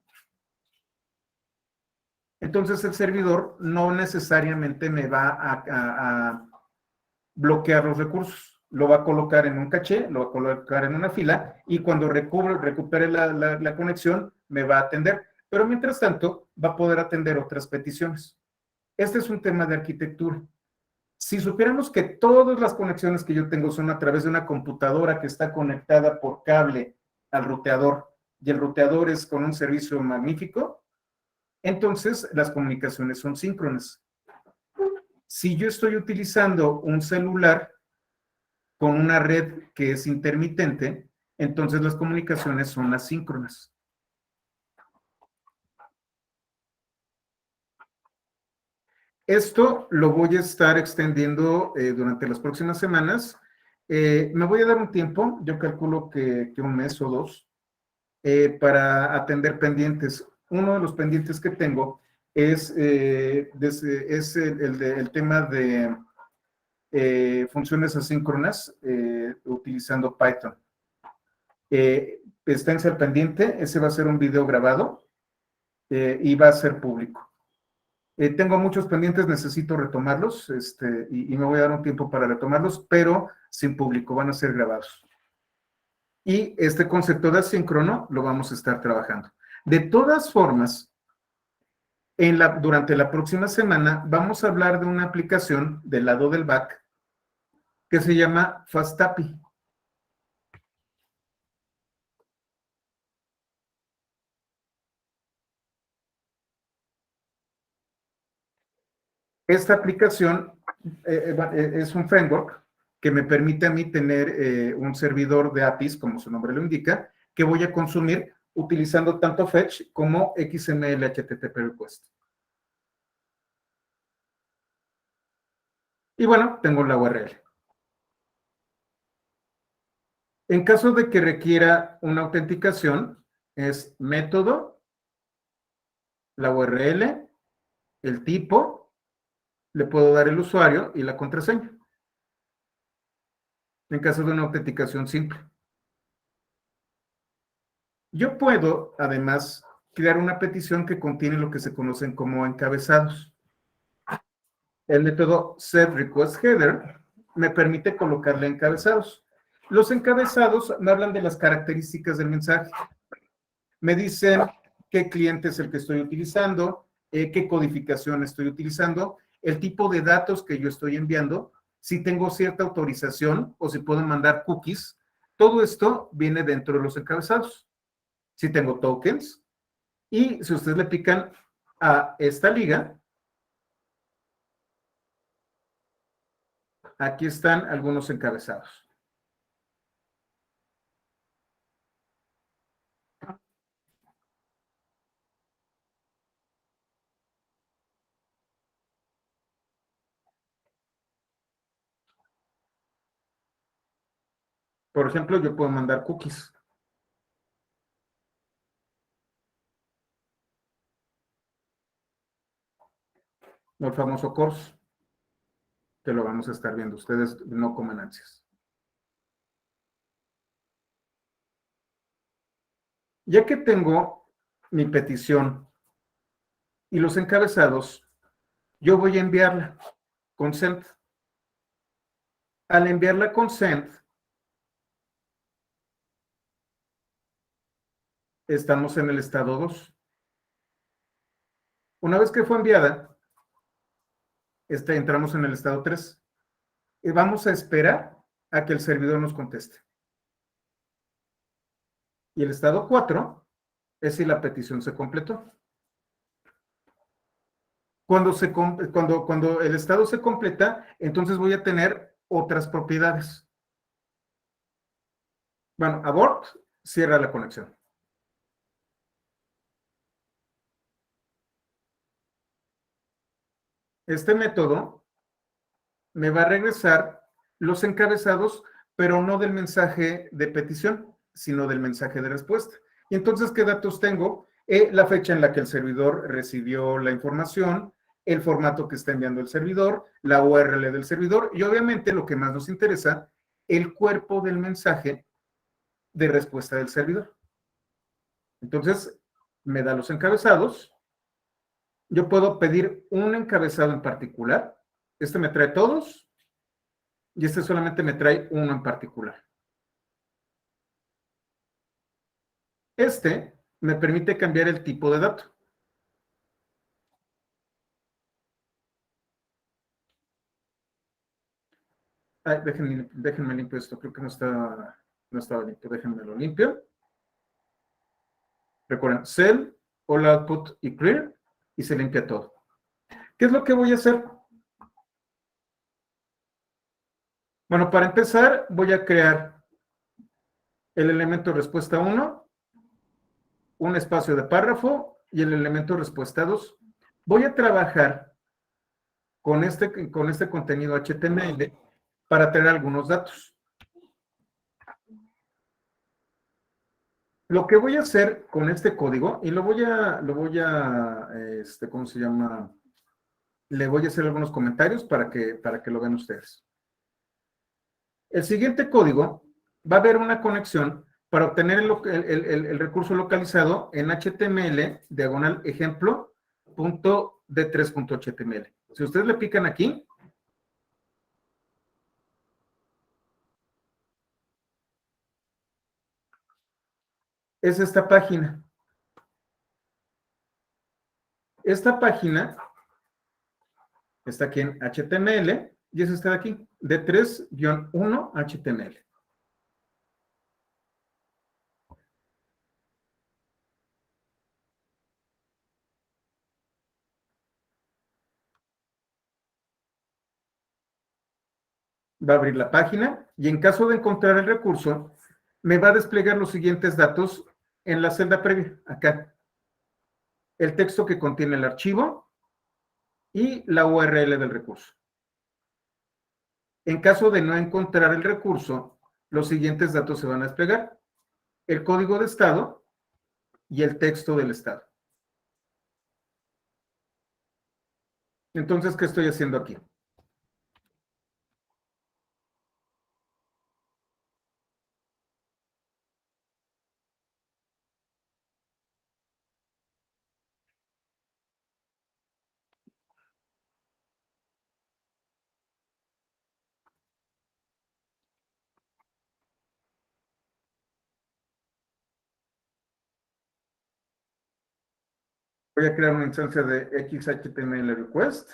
Speaker 1: entonces el servidor no necesariamente me va a bloquear los recursos. Lo va a colocar en un caché, lo va a colocar en una fila y cuando recupere la conexión me va a atender. Pero mientras tanto va a poder atender otras peticiones. Este es un tema de arquitectura. Si supiéramos que todas las conexiones que yo tengo son a través de una computadora que está conectada por cable al ruteador y el ruteador es con un servicio magnífico, entonces las comunicaciones son síncronas. Si yo estoy utilizando un celular con una red que es intermitente, entonces las comunicaciones son asíncronas. Esto lo voy a estar extendiendo durante las próximas semanas. Me voy a dar un tiempo, yo calculo que un mes o dos, para atender pendientes. Uno de los pendientes que tengo es el tema de funciones asíncronas utilizando Python. Esténse al pendiente, ese va a ser un video grabado y va a ser público. Tengo muchos pendientes, necesito retomarlos y me voy a dar un tiempo para retomarlos, pero sin público, van a ser grabados. Y este concepto de asíncrono lo vamos a estar trabajando. De todas formas, durante la próxima semana vamos a hablar de una aplicación del lado del back que se llama FastAPI. Esta aplicación es un framework que me permite a mí tener un servidor de APIs, como su nombre lo indica, que voy a consumir utilizando tanto Fetch como XML HTTP Request. Y bueno, tengo la URL. En caso de que requiera una autenticación, es método, la URL, el tipo, le puedo dar el usuario y la contraseña. En caso de una autenticación simple. Yo puedo, además, crear una petición que contiene lo que se conocen como encabezados. El método setRequestHeader me permite colocarle encabezados. Los encabezados me hablan de las características del mensaje. Me dicen qué cliente es el que estoy utilizando, qué codificación estoy utilizando, el tipo de datos que yo estoy enviando, si tengo cierta autorización o si puedo mandar cookies. Todo esto viene dentro de los encabezados. Si tengo tokens, y si ustedes le pican a esta liga, aquí están algunos encabezados. Por ejemplo, yo puedo mandar cookies. El famoso CORS, que lo vamos a estar viendo. Ustedes no coman ansias. Ya que tengo mi petición y los encabezados, yo voy a enviarla con send. Al enviarla con send, estamos en el estado 2. Una vez que fue enviada, entramos en el estado 3. Y vamos a esperar a que el servidor nos conteste. Y el estado 4 es si la petición se completó. Cuando el estado se completa, entonces voy a tener otras propiedades. Bueno, abort, cierra la conexión. Este método me va a regresar los encabezados, pero no del mensaje de petición, sino del mensaje de respuesta. Y entonces, ¿qué datos tengo? La fecha en la que el servidor recibió la información, el formato que está enviando el servidor, la URL del servidor y obviamente lo que más nos interesa, el cuerpo del mensaje de respuesta del servidor. Entonces, me da los encabezados. Yo puedo pedir un encabezado en particular. Este me trae todos y este solamente me trae uno en particular. Este me permite cambiar el tipo de dato. Ay, déjenme limpio esto, creo que no estaba limpio, déjenmelo limpio. Recuerden, cell, all output y clear, y se limpia todo. ¿Qué es lo que voy a hacer? Bueno, para empezar, voy a crear el elemento respuesta 1, un espacio de párrafo y el elemento respuesta 2. Voy a trabajar con este contenido HTML para tener algunos datos. Lo que voy a hacer con este código, y ¿cómo se llama? Le voy a hacer algunos comentarios para que lo vean ustedes. El siguiente código va a haber una conexión para obtener el recurso localizado en HTML, diagonal ejemplo, punto d3.html. Si ustedes le pican aquí, es esta página. Esta página está aquí en HTML y es esta de aquí, D3-1 HTML. Va a abrir la página y en caso de encontrar el recurso, me va a desplegar los siguientes datos en la celda previa, acá. El texto que contiene el archivo y la URL del recurso. En caso de no encontrar el recurso, los siguientes datos se van a desplegar: el código de estado y el texto del estado. Entonces, ¿qué estoy haciendo aquí? Voy a crear una instancia de XHTML request.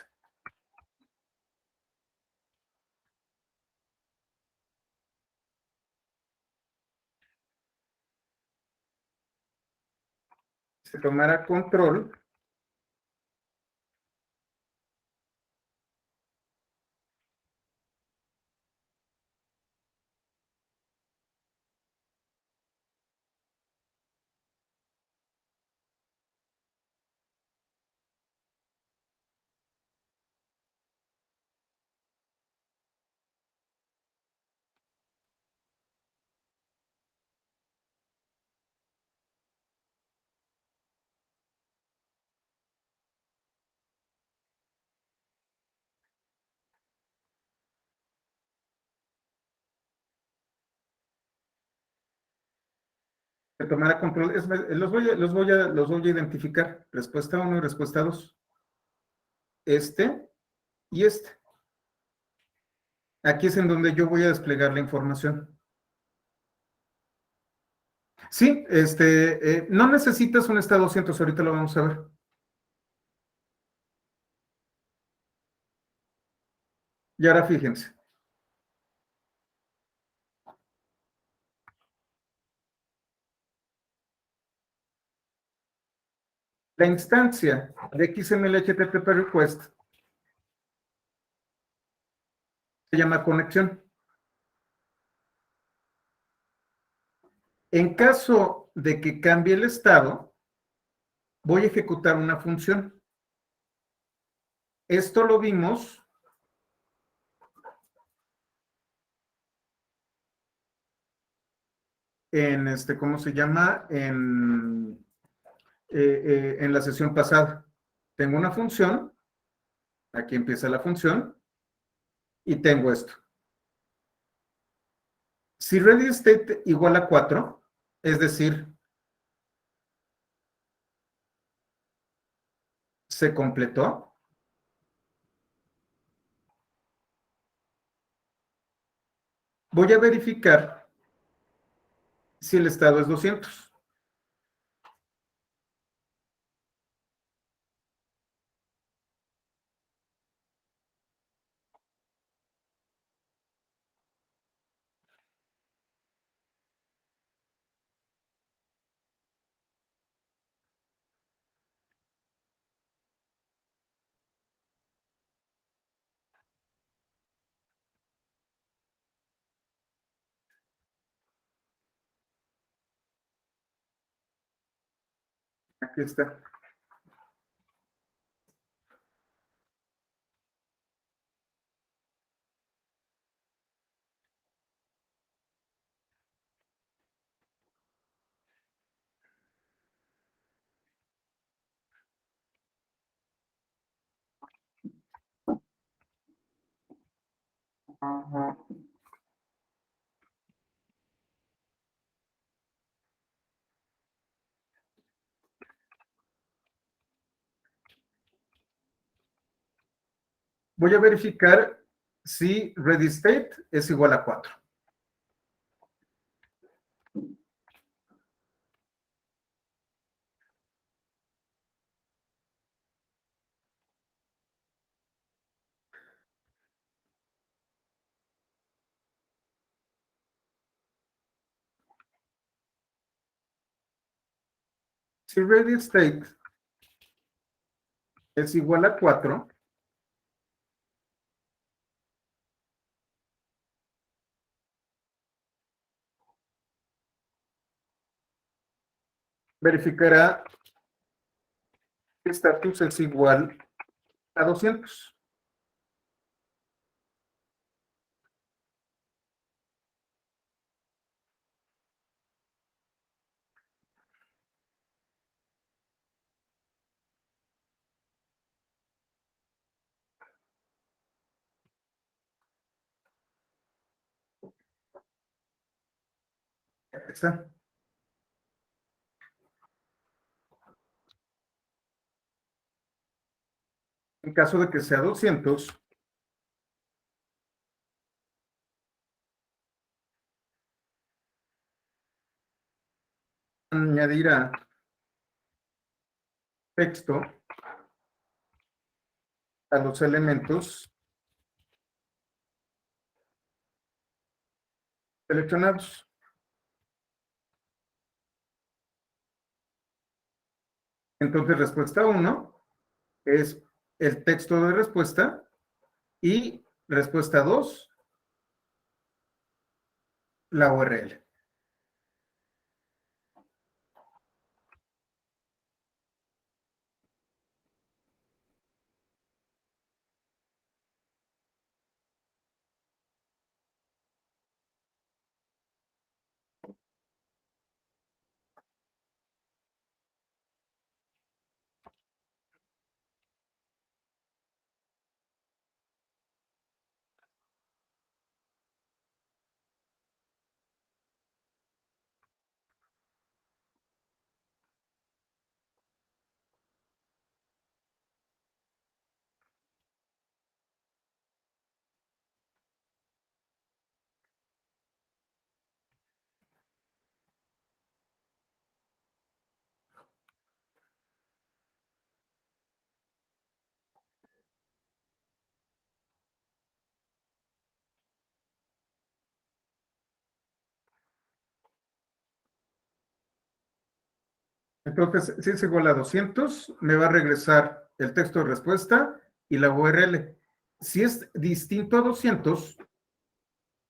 Speaker 1: Se tomará control se tomará control. Los voy a identificar. Respuesta 1 y respuesta 2. Este y este. Aquí es en donde yo voy a desplegar la información. Sí, no necesitas un estado 200, ahorita lo vamos a ver. Y ahora fíjense. La instancia de XML HTTP request se llama conexión. En caso de que cambie el estado, voy a ejecutar una función. Esto lo vimos en ¿cómo se llama? En la sesión pasada. Tengo una función, aquí empieza la función, y tengo esto. Si ready state igual a 4, es decir, se completó, voy a verificar si el estado es 200. Aquí está. Voy a verificar si ready state es igual a 4. Si ready state es igual a 4, verificará que status es igual a 200. Ahí está. En caso de que sea 200, añadirá texto a los elementos seleccionados. Entonces, respuesta 1 es el texto de respuesta y respuesta 2, la URL. Entonces, si es igual a 200, me va a regresar el texto de respuesta y la URL. Si es distinto a 200,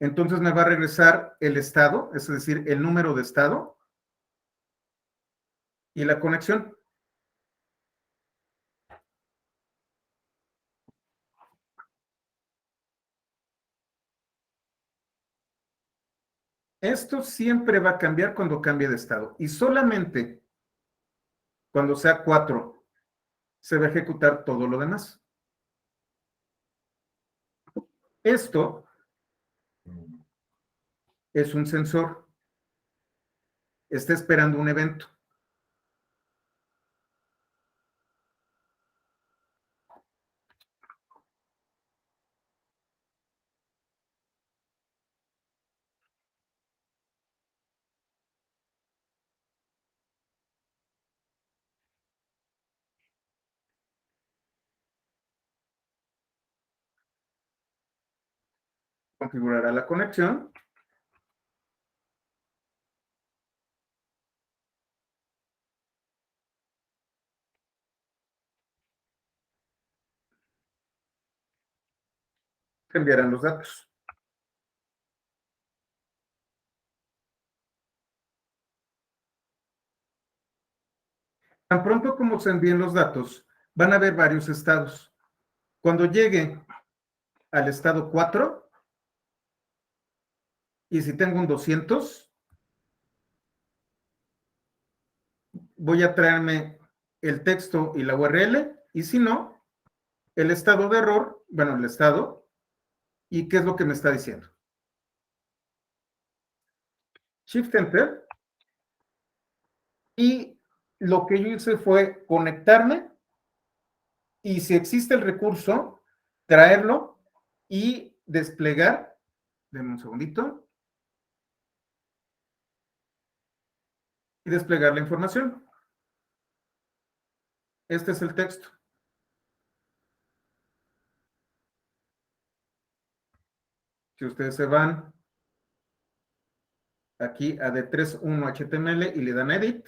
Speaker 1: entonces me va a regresar el estado, es decir, el número de estado y la conexión. Esto siempre va a cambiar cuando cambie de estado y solamente cuando sea 4 se va a ejecutar todo lo demás. Esto es un sensor. Está esperando un evento. Configurará la conexión. Enviarán los datos. Tan pronto como se envíen los datos, van a haber varios estados. Cuando llegue al estado 4, y si tengo un 200, voy a traerme el texto y la URL, y si no, el estado de error, bueno, el estado, y qué es lo que me está diciendo. Shift Enter, y lo que yo hice fue conectarme, y si existe el recurso, traerlo y desplegar. Denme un segundito. Y desplegar la información. Este es el texto. Si ustedes se van aquí a D31 HTML y le dan Edit,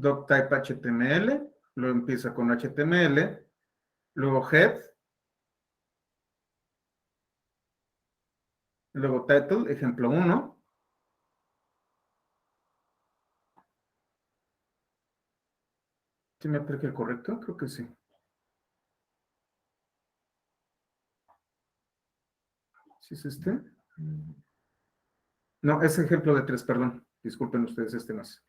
Speaker 1: doctype HTML, luego empieza con HTML, luego head, luego title, ejemplo 1, ¿Sí me aplica el correcto? Creo que sí. ¿Sí es este? No, es ejemplo de 3, perdón. Disculpen ustedes este más.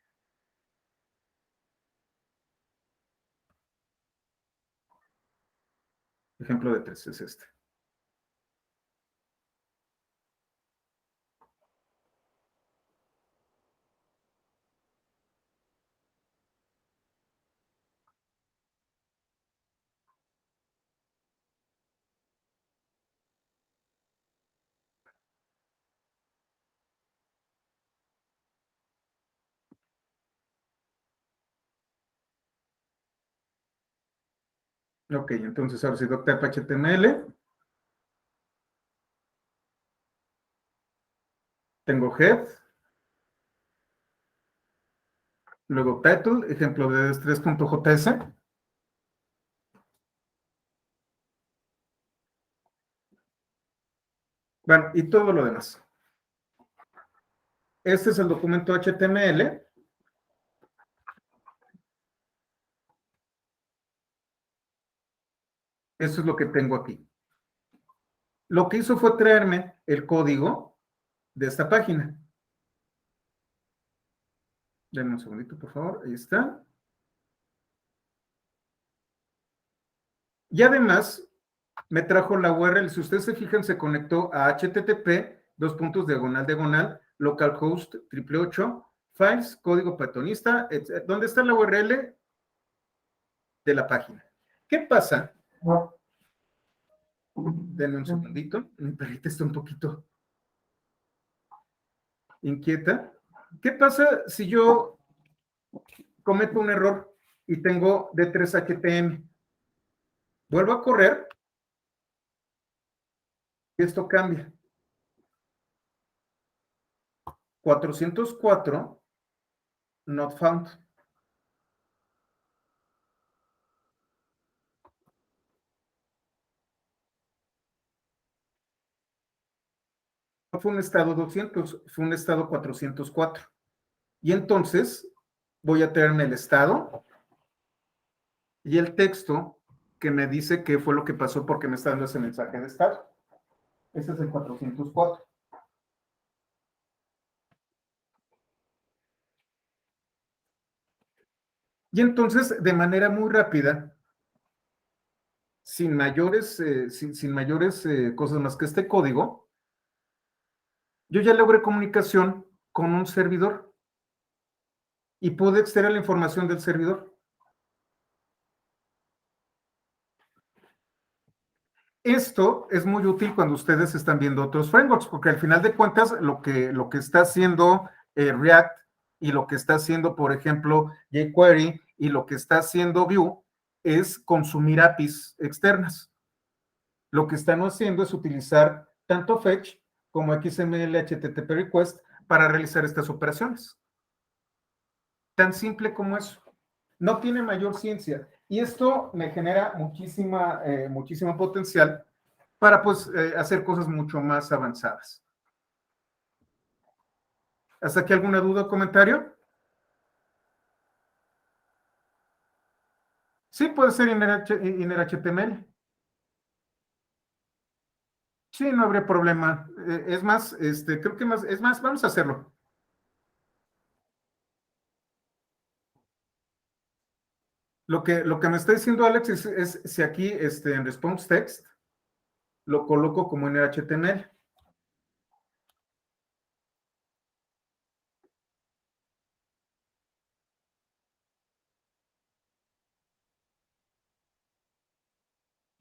Speaker 1: Ejemplo de 3 es este. Ok, entonces ahora sí, doctor HTML. Tengo head. Luego title, ejemplo de 3.js. Bueno, y todo lo demás. Este es el documento HTML. Eso es lo que tengo aquí. Lo que hizo fue traerme el código de esta página. Denme un segundito, por favor. Ahí está. Y además, me trajo la URL. Si ustedes se fijan, se conectó a http, dos puntos, diagonal, diagonal, localhost, 888, files, código pythonista, ¿dónde está la URL de la página? ¿Qué pasa? Denme un segundito. Mi perrita está un poquito inquieta. ¿Qué pasa si yo cometo un error y tengo D3HTM? Vuelvo a correr y esto cambia. 404 not found. No fue un estado 200, fue un estado 404. Y entonces voy a tenerme el estado y el texto que me dice qué fue lo que pasó porque me está dando ese mensaje de estado. Ese es el 404. Y entonces, de manera muy rápida, sin mayores, sin mayores cosas más que este código, yo ya logré comunicación con un servidor y pude extraer la información del servidor. Esto es muy útil cuando ustedes están viendo otros frameworks, porque al final de cuentas lo que está haciendo React y lo que está haciendo, por ejemplo, jQuery y lo que está haciendo Vue es consumir APIs externas. Lo que están haciendo es utilizar tanto Fetch como XML HTTP Request para realizar estas operaciones. Tan simple como eso. No tiene mayor ciencia. Y esto me genera muchísima potencial para pues hacer cosas mucho más avanzadas. ¿Hasta aquí alguna duda o comentario? Sí, puede ser inner HTML. Sí, no habría problema. Es más, creo que más, es más, vamos a hacerlo. Lo que me está diciendo Alex es si aquí en response text lo coloco como inner HTML.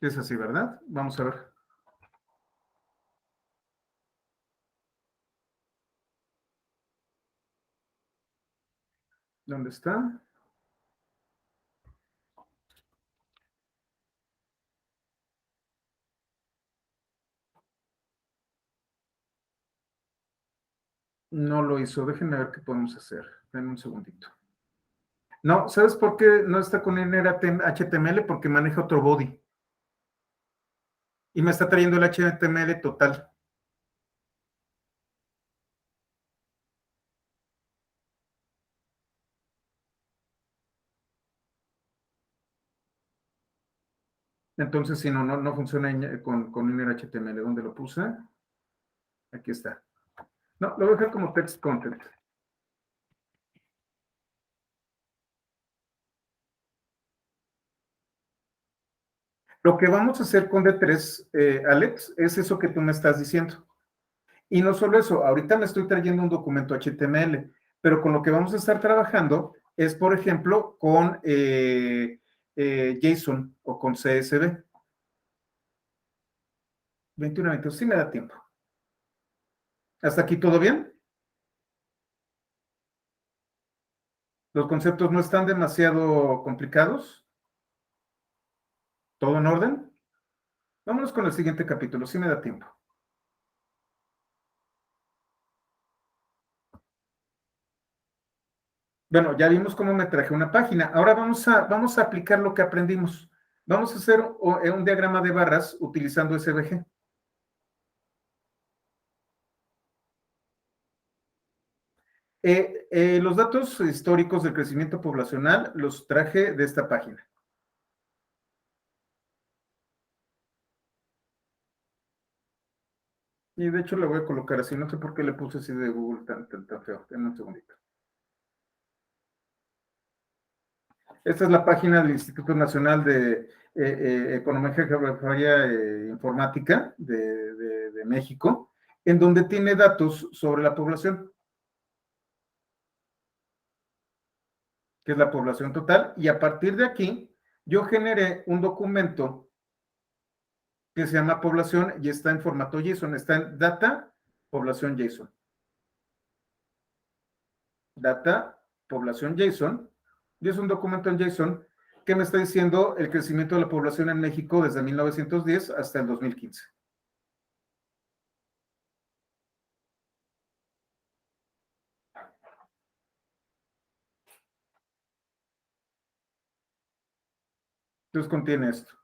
Speaker 1: Es así, ¿verdad? Vamos a ver. ¿Dónde está? No lo hizo. Déjenme ver qué podemos hacer. Denme un segundito. No, ¿sabes por qué no está con inner HTML? Porque maneja otro body. Y me está trayendo el HTML total. Entonces, si no funciona con inner HTML. ¿Dónde lo puse? Aquí está. No, lo voy a dejar como text content. Lo que vamos a hacer con D3, Alex, es eso que tú me estás diciendo. Y no solo eso, ahorita me estoy trayendo un documento HTML, pero con lo que vamos a estar trabajando es, por ejemplo, con JSON o con CSV. 21 22, sí me da tiempo. ¿Hasta aquí todo bien? ¿Los conceptos no están demasiado complicados? ¿Todo en orden? Vámonos con el siguiente capítulo, sí me da tiempo. Bueno, ya vimos cómo me traje una página. Ahora vamos a aplicar lo que aprendimos. Vamos a hacer un diagrama de barras utilizando SVG. Los datos históricos del crecimiento poblacional los traje de esta página. Y de hecho le voy a colocar así, no sé por qué le puse así de Google tan feo. Denme un segundito. Esta es la página del Instituto Nacional de Economía, Geografía e Informática de México, en donde tiene datos sobre la población, que es la población total, y a partir de aquí yo generé un documento que se llama población y está en formato JSON, está en data, población JSON. Data, población JSON, y es un documento en JSON que me está diciendo el crecimiento de la población en México desde 1910 hasta el 2015. Entonces contiene esto.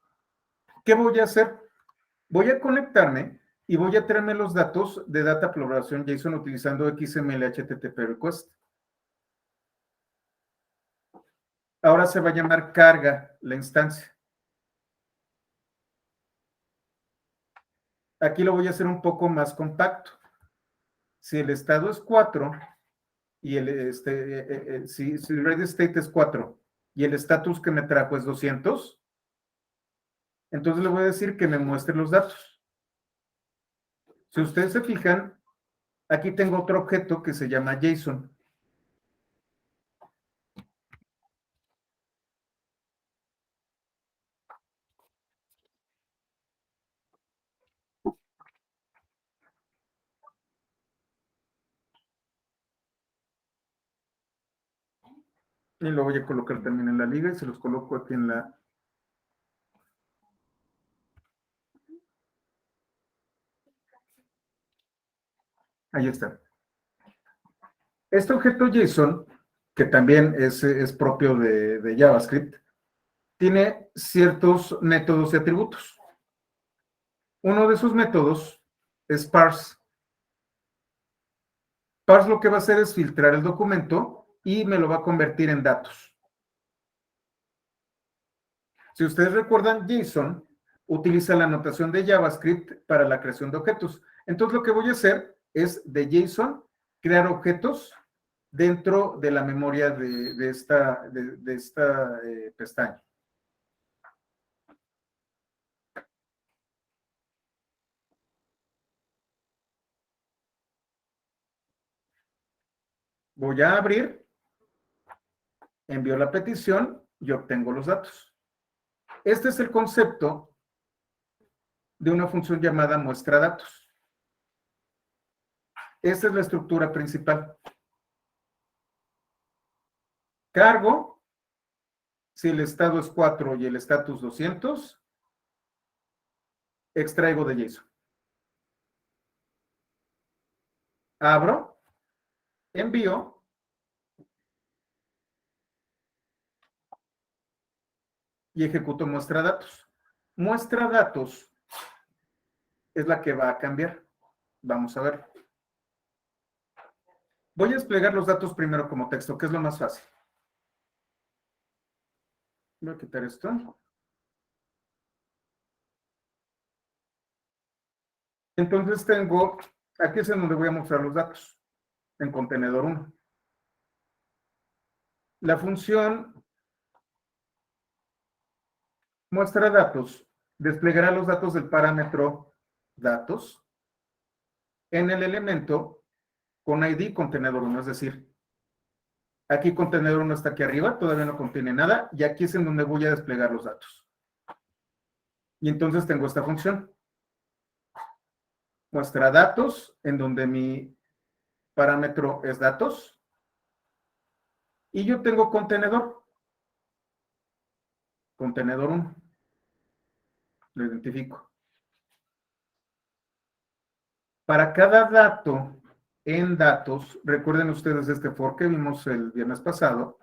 Speaker 1: ¿Qué voy a hacer? Voy a conectarme y voy a traerme los datos de data población JSON utilizando XML HTTP request. Ahora se va a llamar carga la instancia. Aquí lo voy a hacer un poco más compacto. Si el estado es 4 y si ready state es 4 y el status que me trajo es 200, entonces le voy a decir que me muestre los datos. Si ustedes se fijan, aquí tengo otro objeto que se llama JSON. Y lo voy a colocar también en la liga y se los coloco aquí en la... Ahí está. Este objeto JSON, que también es propio de JavaScript, tiene ciertos métodos y atributos. Uno de esos métodos es parse. Parse lo que va a hacer es filtrar el documento y me lo va a convertir en datos. Si ustedes recuerdan, JSON utiliza la notación de JavaScript para la creación de objetos. Entonces lo que voy a hacer es de JSON crear objetos dentro de la memoria de esta pestaña. Voy a abrir, envío la petición y obtengo los datos. Este es el concepto de una función llamada muestra datos. Esta es la estructura principal. Cargo, si el estado es 4 y el estatus 200, extraigo de JSON. Abro, envío, y ejecuto muestra datos. Muestra datos es la que va a cambiar. Vamos a ver. Voy a desplegar los datos primero como texto, que es lo más fácil. Voy a quitar esto. Entonces tengo, aquí es en donde voy a mostrar los datos, en contenedor 1. La función muestra datos desplegará los datos del parámetro datos en el elemento con ID contenedor 1, es decir, aquí contenedor 1 está aquí arriba, todavía no contiene nada, y aquí es en donde voy a desplegar los datos. Y entonces tengo esta función. Muestra datos, en donde mi parámetro es datos, y yo tengo contenedor 1, lo identifico. Para cada dato en datos, recuerden ustedes este for que vimos el viernes pasado,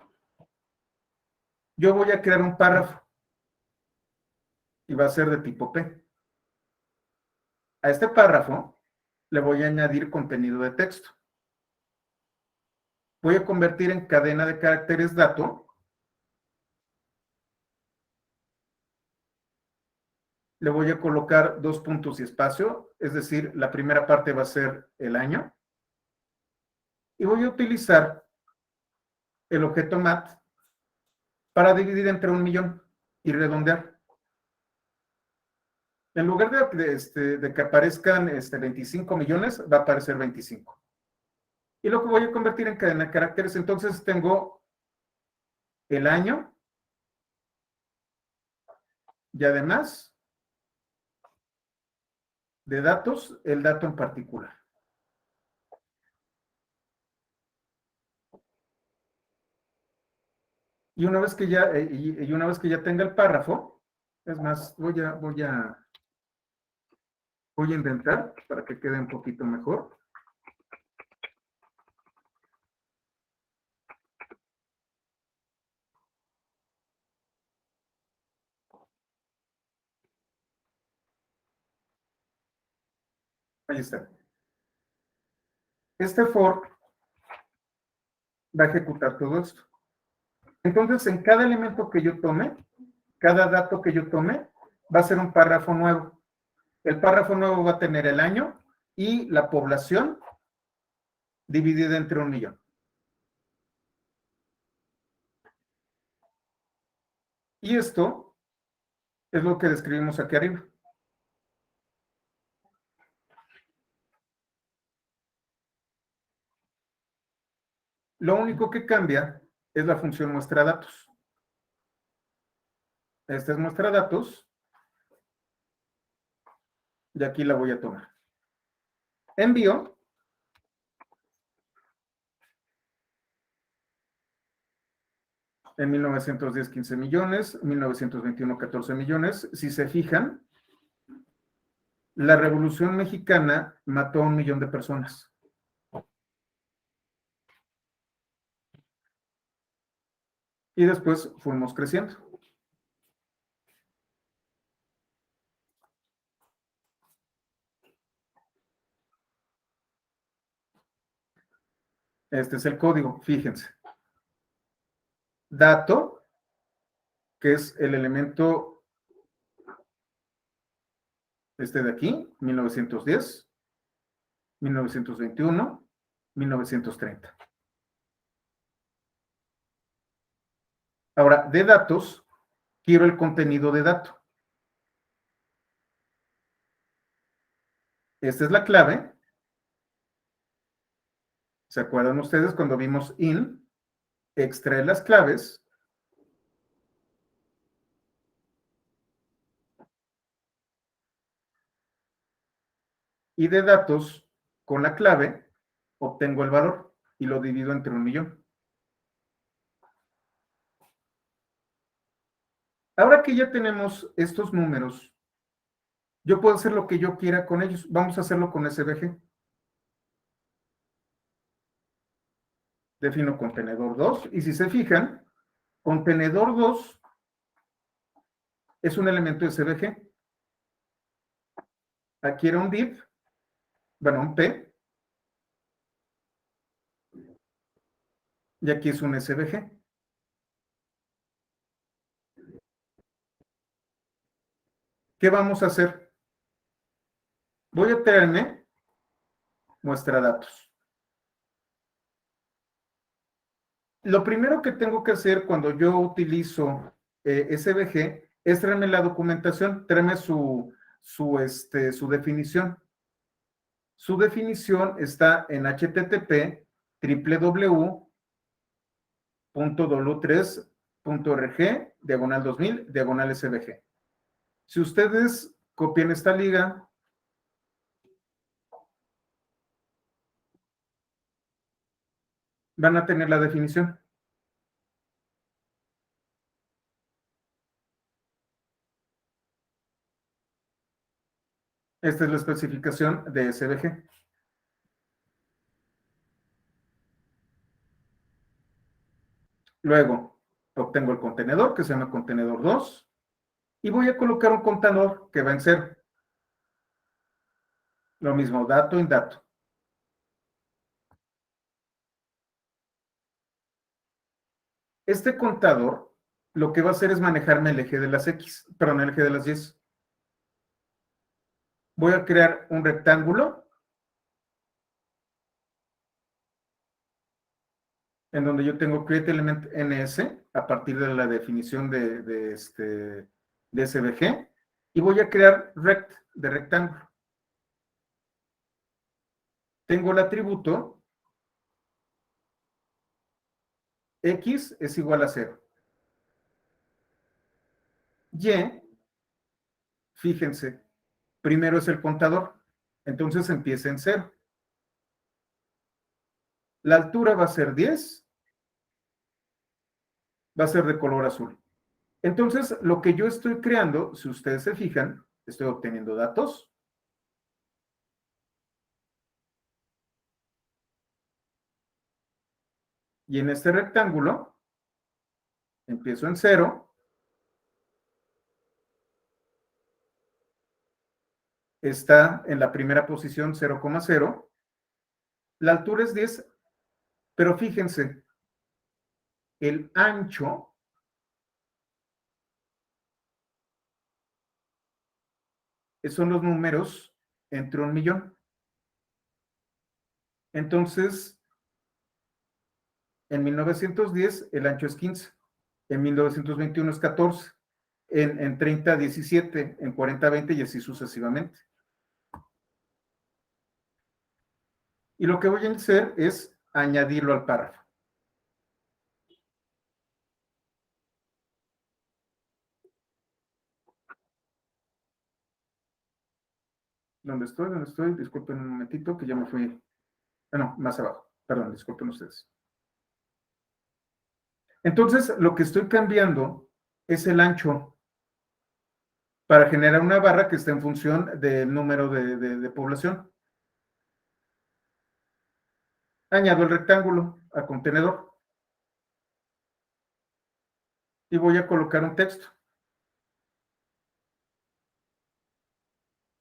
Speaker 1: yo voy a crear un párrafo y va a ser de tipo P. A este párrafo le voy a añadir contenido de texto. Voy a convertir en cadena de caracteres dato. Le voy a colocar 2 puntos y espacio, es decir, la primera parte va a ser el año. Y voy a utilizar el objeto mat para dividir entre 1.000.000 y redondear. En lugar de que aparezcan 25 millones, va a aparecer 25. Y lo que voy a convertir en cadena de caracteres, entonces tengo el año y además de datos, el dato en particular. Y una vez que ya tenga el párrafo, es más, voy a intentar para que quede un poquito mejor. Ahí está. Este for va a ejecutar todo esto. Entonces, en cada elemento que yo tome, cada dato que yo tome, va a ser un párrafo nuevo. El párrafo nuevo va a tener el año y la población dividida entre 1.000.000. Y esto es lo que describimos aquí arriba. Lo único que cambia es la función muestra datos. Esta es muestra datos. Y aquí la voy a tomar. Envío. En 1910, 15 millones. 1921, 14 millones. Si se fijan, la Revolución Mexicana mató a 1.000.000 de personas. Y después fuimos creciendo. Este es el código, fíjense. Dato, que es el elemento de aquí, 1910, 1921, 1930. Ahora, de datos, quiero el contenido de dato. Esta es la clave. ¿Se acuerdan ustedes cuando vimos in? Extrae las claves. Y de datos, con la clave, obtengo el valor y lo divido entre 1.000.000. Ahora que ya tenemos estos números, yo puedo hacer lo que yo quiera con ellos. Vamos a hacerlo con SVG. Defino contenedor 2 y si se fijan, contenedor 2 es un elemento SVG. Aquí era un div, bueno, un P, y aquí es un SVG. ¿Qué vamos a hacer? Voy a traerme muestra datos. Lo primero que tengo que hacer cuando yo utilizo SVG es traerme la documentación, traerme su definición. Su definición está en http www.w3.org/2000/SVG. Si ustedes copian esta liga, van a tener la definición. Esta es la especificación de SVG. Luego, obtengo el contenedor, que se llama contenedor 2, y voy a colocar un contador que va en 0. Lo mismo, dato en dato. Este contador lo que va a hacer es manejarme el eje de las X, perdón, el eje de las Y. Voy a crear un rectángulo en donde yo tengo create element ns a partir de la definición de SVG, y voy a crear rect de rectángulo. Tengo el atributo X es igual a 0. Y, fíjense, primero es el contador, entonces empieza en 0. La altura va a ser 10, va a ser de color azul. Entonces, lo que yo estoy creando, si ustedes se fijan, estoy obteniendo datos. Y en este rectángulo, empiezo en 0. Está en la primera posición 0,0. La altura es 10, pero fíjense, el ancho son los números entre 1.000.000. Entonces, en 1910 el ancho es 15, en 1921 es 14, en 30, 17, en 40, 20 y así sucesivamente. Y lo que voy a hacer es añadirlo al párrafo. ¿Dónde estoy? ¿Dónde estoy? Disculpen un momentito que ya me fui. Ah, no, más abajo. Perdón, disculpen ustedes. Entonces, lo que estoy cambiando es el ancho para generar una barra que esté en función del número de población. Añado el rectángulo al contenedor y voy a colocar un texto.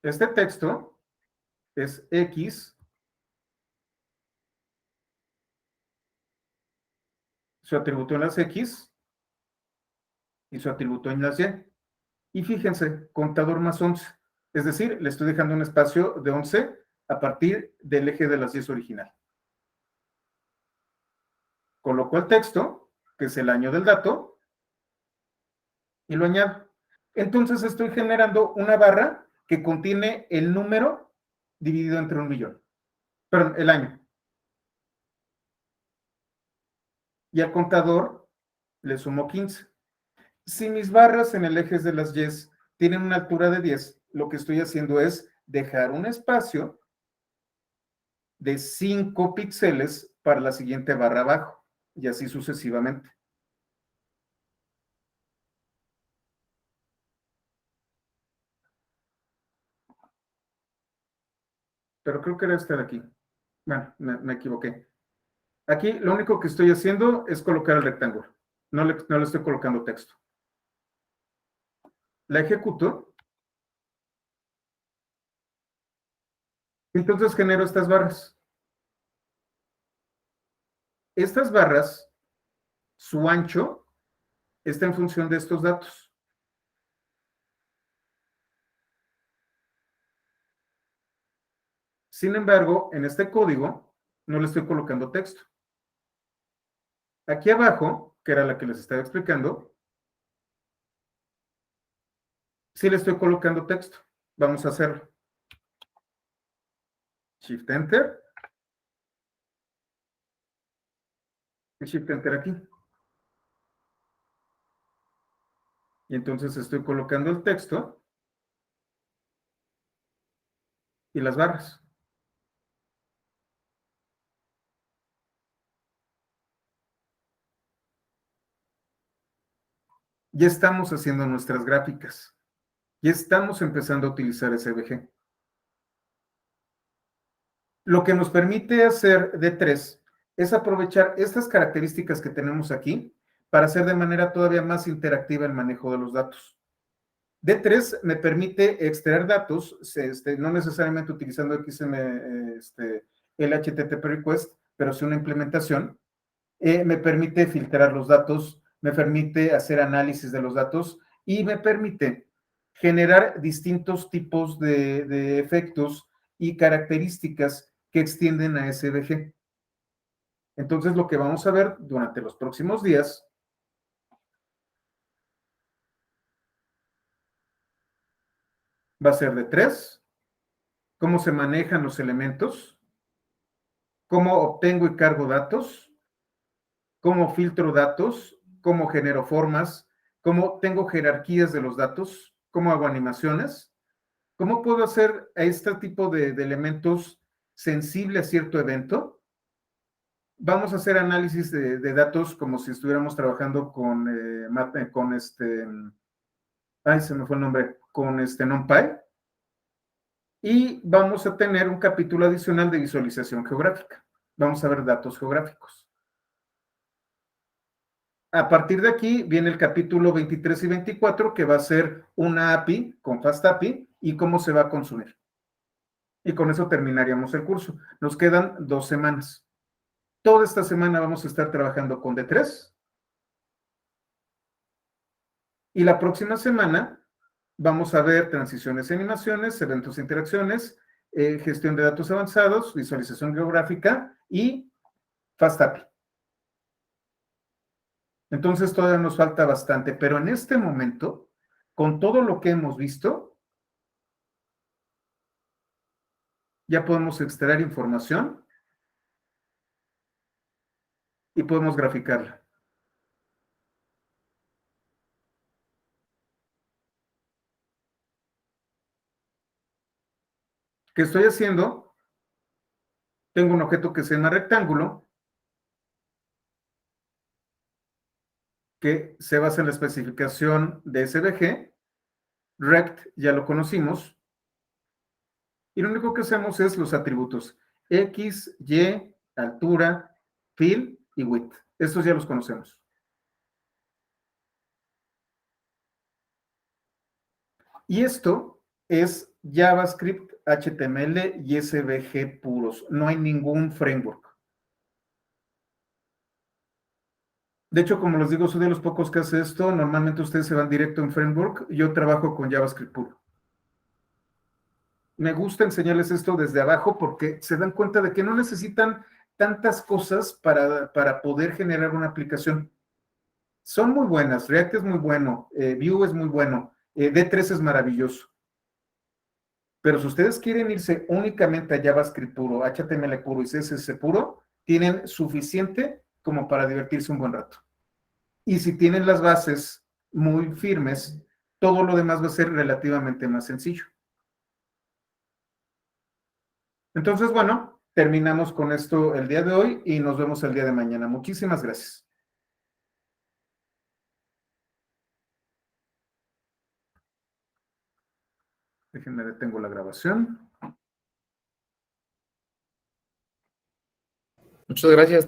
Speaker 1: Este texto es X, su atributo en las X y su atributo en las Y. Y fíjense, contador más 11. Es decir, le estoy dejando un espacio de 11 a partir del eje de las Y original. Coloco el texto, que es el año del dato, y lo añado. Entonces estoy generando una barra que contiene el número dividido entre 1.000.000. Perdón, el año. Y al contador le sumo 15. Si mis barras en el eje de las Y tienen una altura de 10, lo que estoy haciendo es dejar un espacio de 5 píxeles para la siguiente barra abajo, y así sucesivamente. Pero creo que era este de aquí. Bueno, me equivoqué. Aquí lo único que estoy haciendo es colocar el rectángulo. No le estoy colocando texto. La ejecuto. Entonces genero estas barras. Estas barras, su ancho está en función de estos datos. Sin embargo, en este código no le estoy colocando texto. Aquí abajo, que era la que les estaba explicando, sí le estoy colocando texto. Vamos a hacerlo. Shift Enter. Y Shift Enter aquí. Y entonces estoy colocando el texto y las barras. Ya estamos haciendo nuestras gráficas. Ya estamos empezando a utilizar SVG. Lo que nos permite hacer D3 es aprovechar estas características que tenemos aquí para hacer de manera todavía más interactiva el manejo de los datos. D3 me permite extraer datos, no necesariamente utilizando XML, el HTTP request, pero sí una implementación. Me permite filtrar los datos, me permite hacer análisis de los datos y me permite generar distintos tipos de efectos y características que extienden a SVG. Entonces, lo que vamos a ver durante los próximos días va a ser de 3, cómo se manejan los elementos, cómo obtengo y cargo datos, cómo filtro datos, cómo genero formas, cómo tengo jerarquías de los datos, cómo hago animaciones, cómo puedo hacer a este tipo de elementos sensible a cierto evento. Vamos a hacer análisis de datos como si estuviéramos trabajando con se me fue el nombre, con NumPy. Y vamos a tener un capítulo adicional de visualización geográfica. Vamos a ver datos geográficos. A partir de aquí viene el capítulo 23 y 24, que va a ser una API con FastAPI y cómo se va a consumir. Y con eso terminaríamos el curso. Nos quedan 2 semanas. Toda esta semana vamos a estar trabajando con D3. Y la próxima semana vamos a ver transiciones y animaciones, eventos e interacciones, gestión de datos avanzados, visualización geográfica y FastAPI. Entonces todavía nos falta bastante, pero en este momento, con todo lo que hemos visto, ya podemos extraer información y podemos graficarla. ¿Qué estoy haciendo? Tengo un objeto que se llama rectángulo, que se basa en la especificación de SVG. Rect ya lo conocimos. Y lo único que hacemos es los atributos X, Y, altura, fill y width. Estos ya los conocemos. Y esto es JavaScript, HTML y SVG puros. No hay ningún framework. De hecho, como les digo, soy de los pocos que hace esto. Normalmente ustedes se van directo en framework. Yo trabajo con JavaScript puro. Me gusta enseñarles esto desde abajo porque se dan cuenta de que no necesitan tantas cosas para poder generar una aplicación. Son muy buenas. React es muy bueno. Vue es muy bueno. D3 es maravilloso. Pero si ustedes quieren irse únicamente a JavaScript puro, HTML puro y CSS puro, tienen suficiente como para divertirse un buen rato. Y si tienen las bases muy firmes, todo lo demás va a ser relativamente más sencillo. Entonces, bueno, terminamos con esto el día de hoy y nos vemos el día de mañana. Muchísimas gracias. Déjenme detengo la grabación.
Speaker 3: Muchas gracias.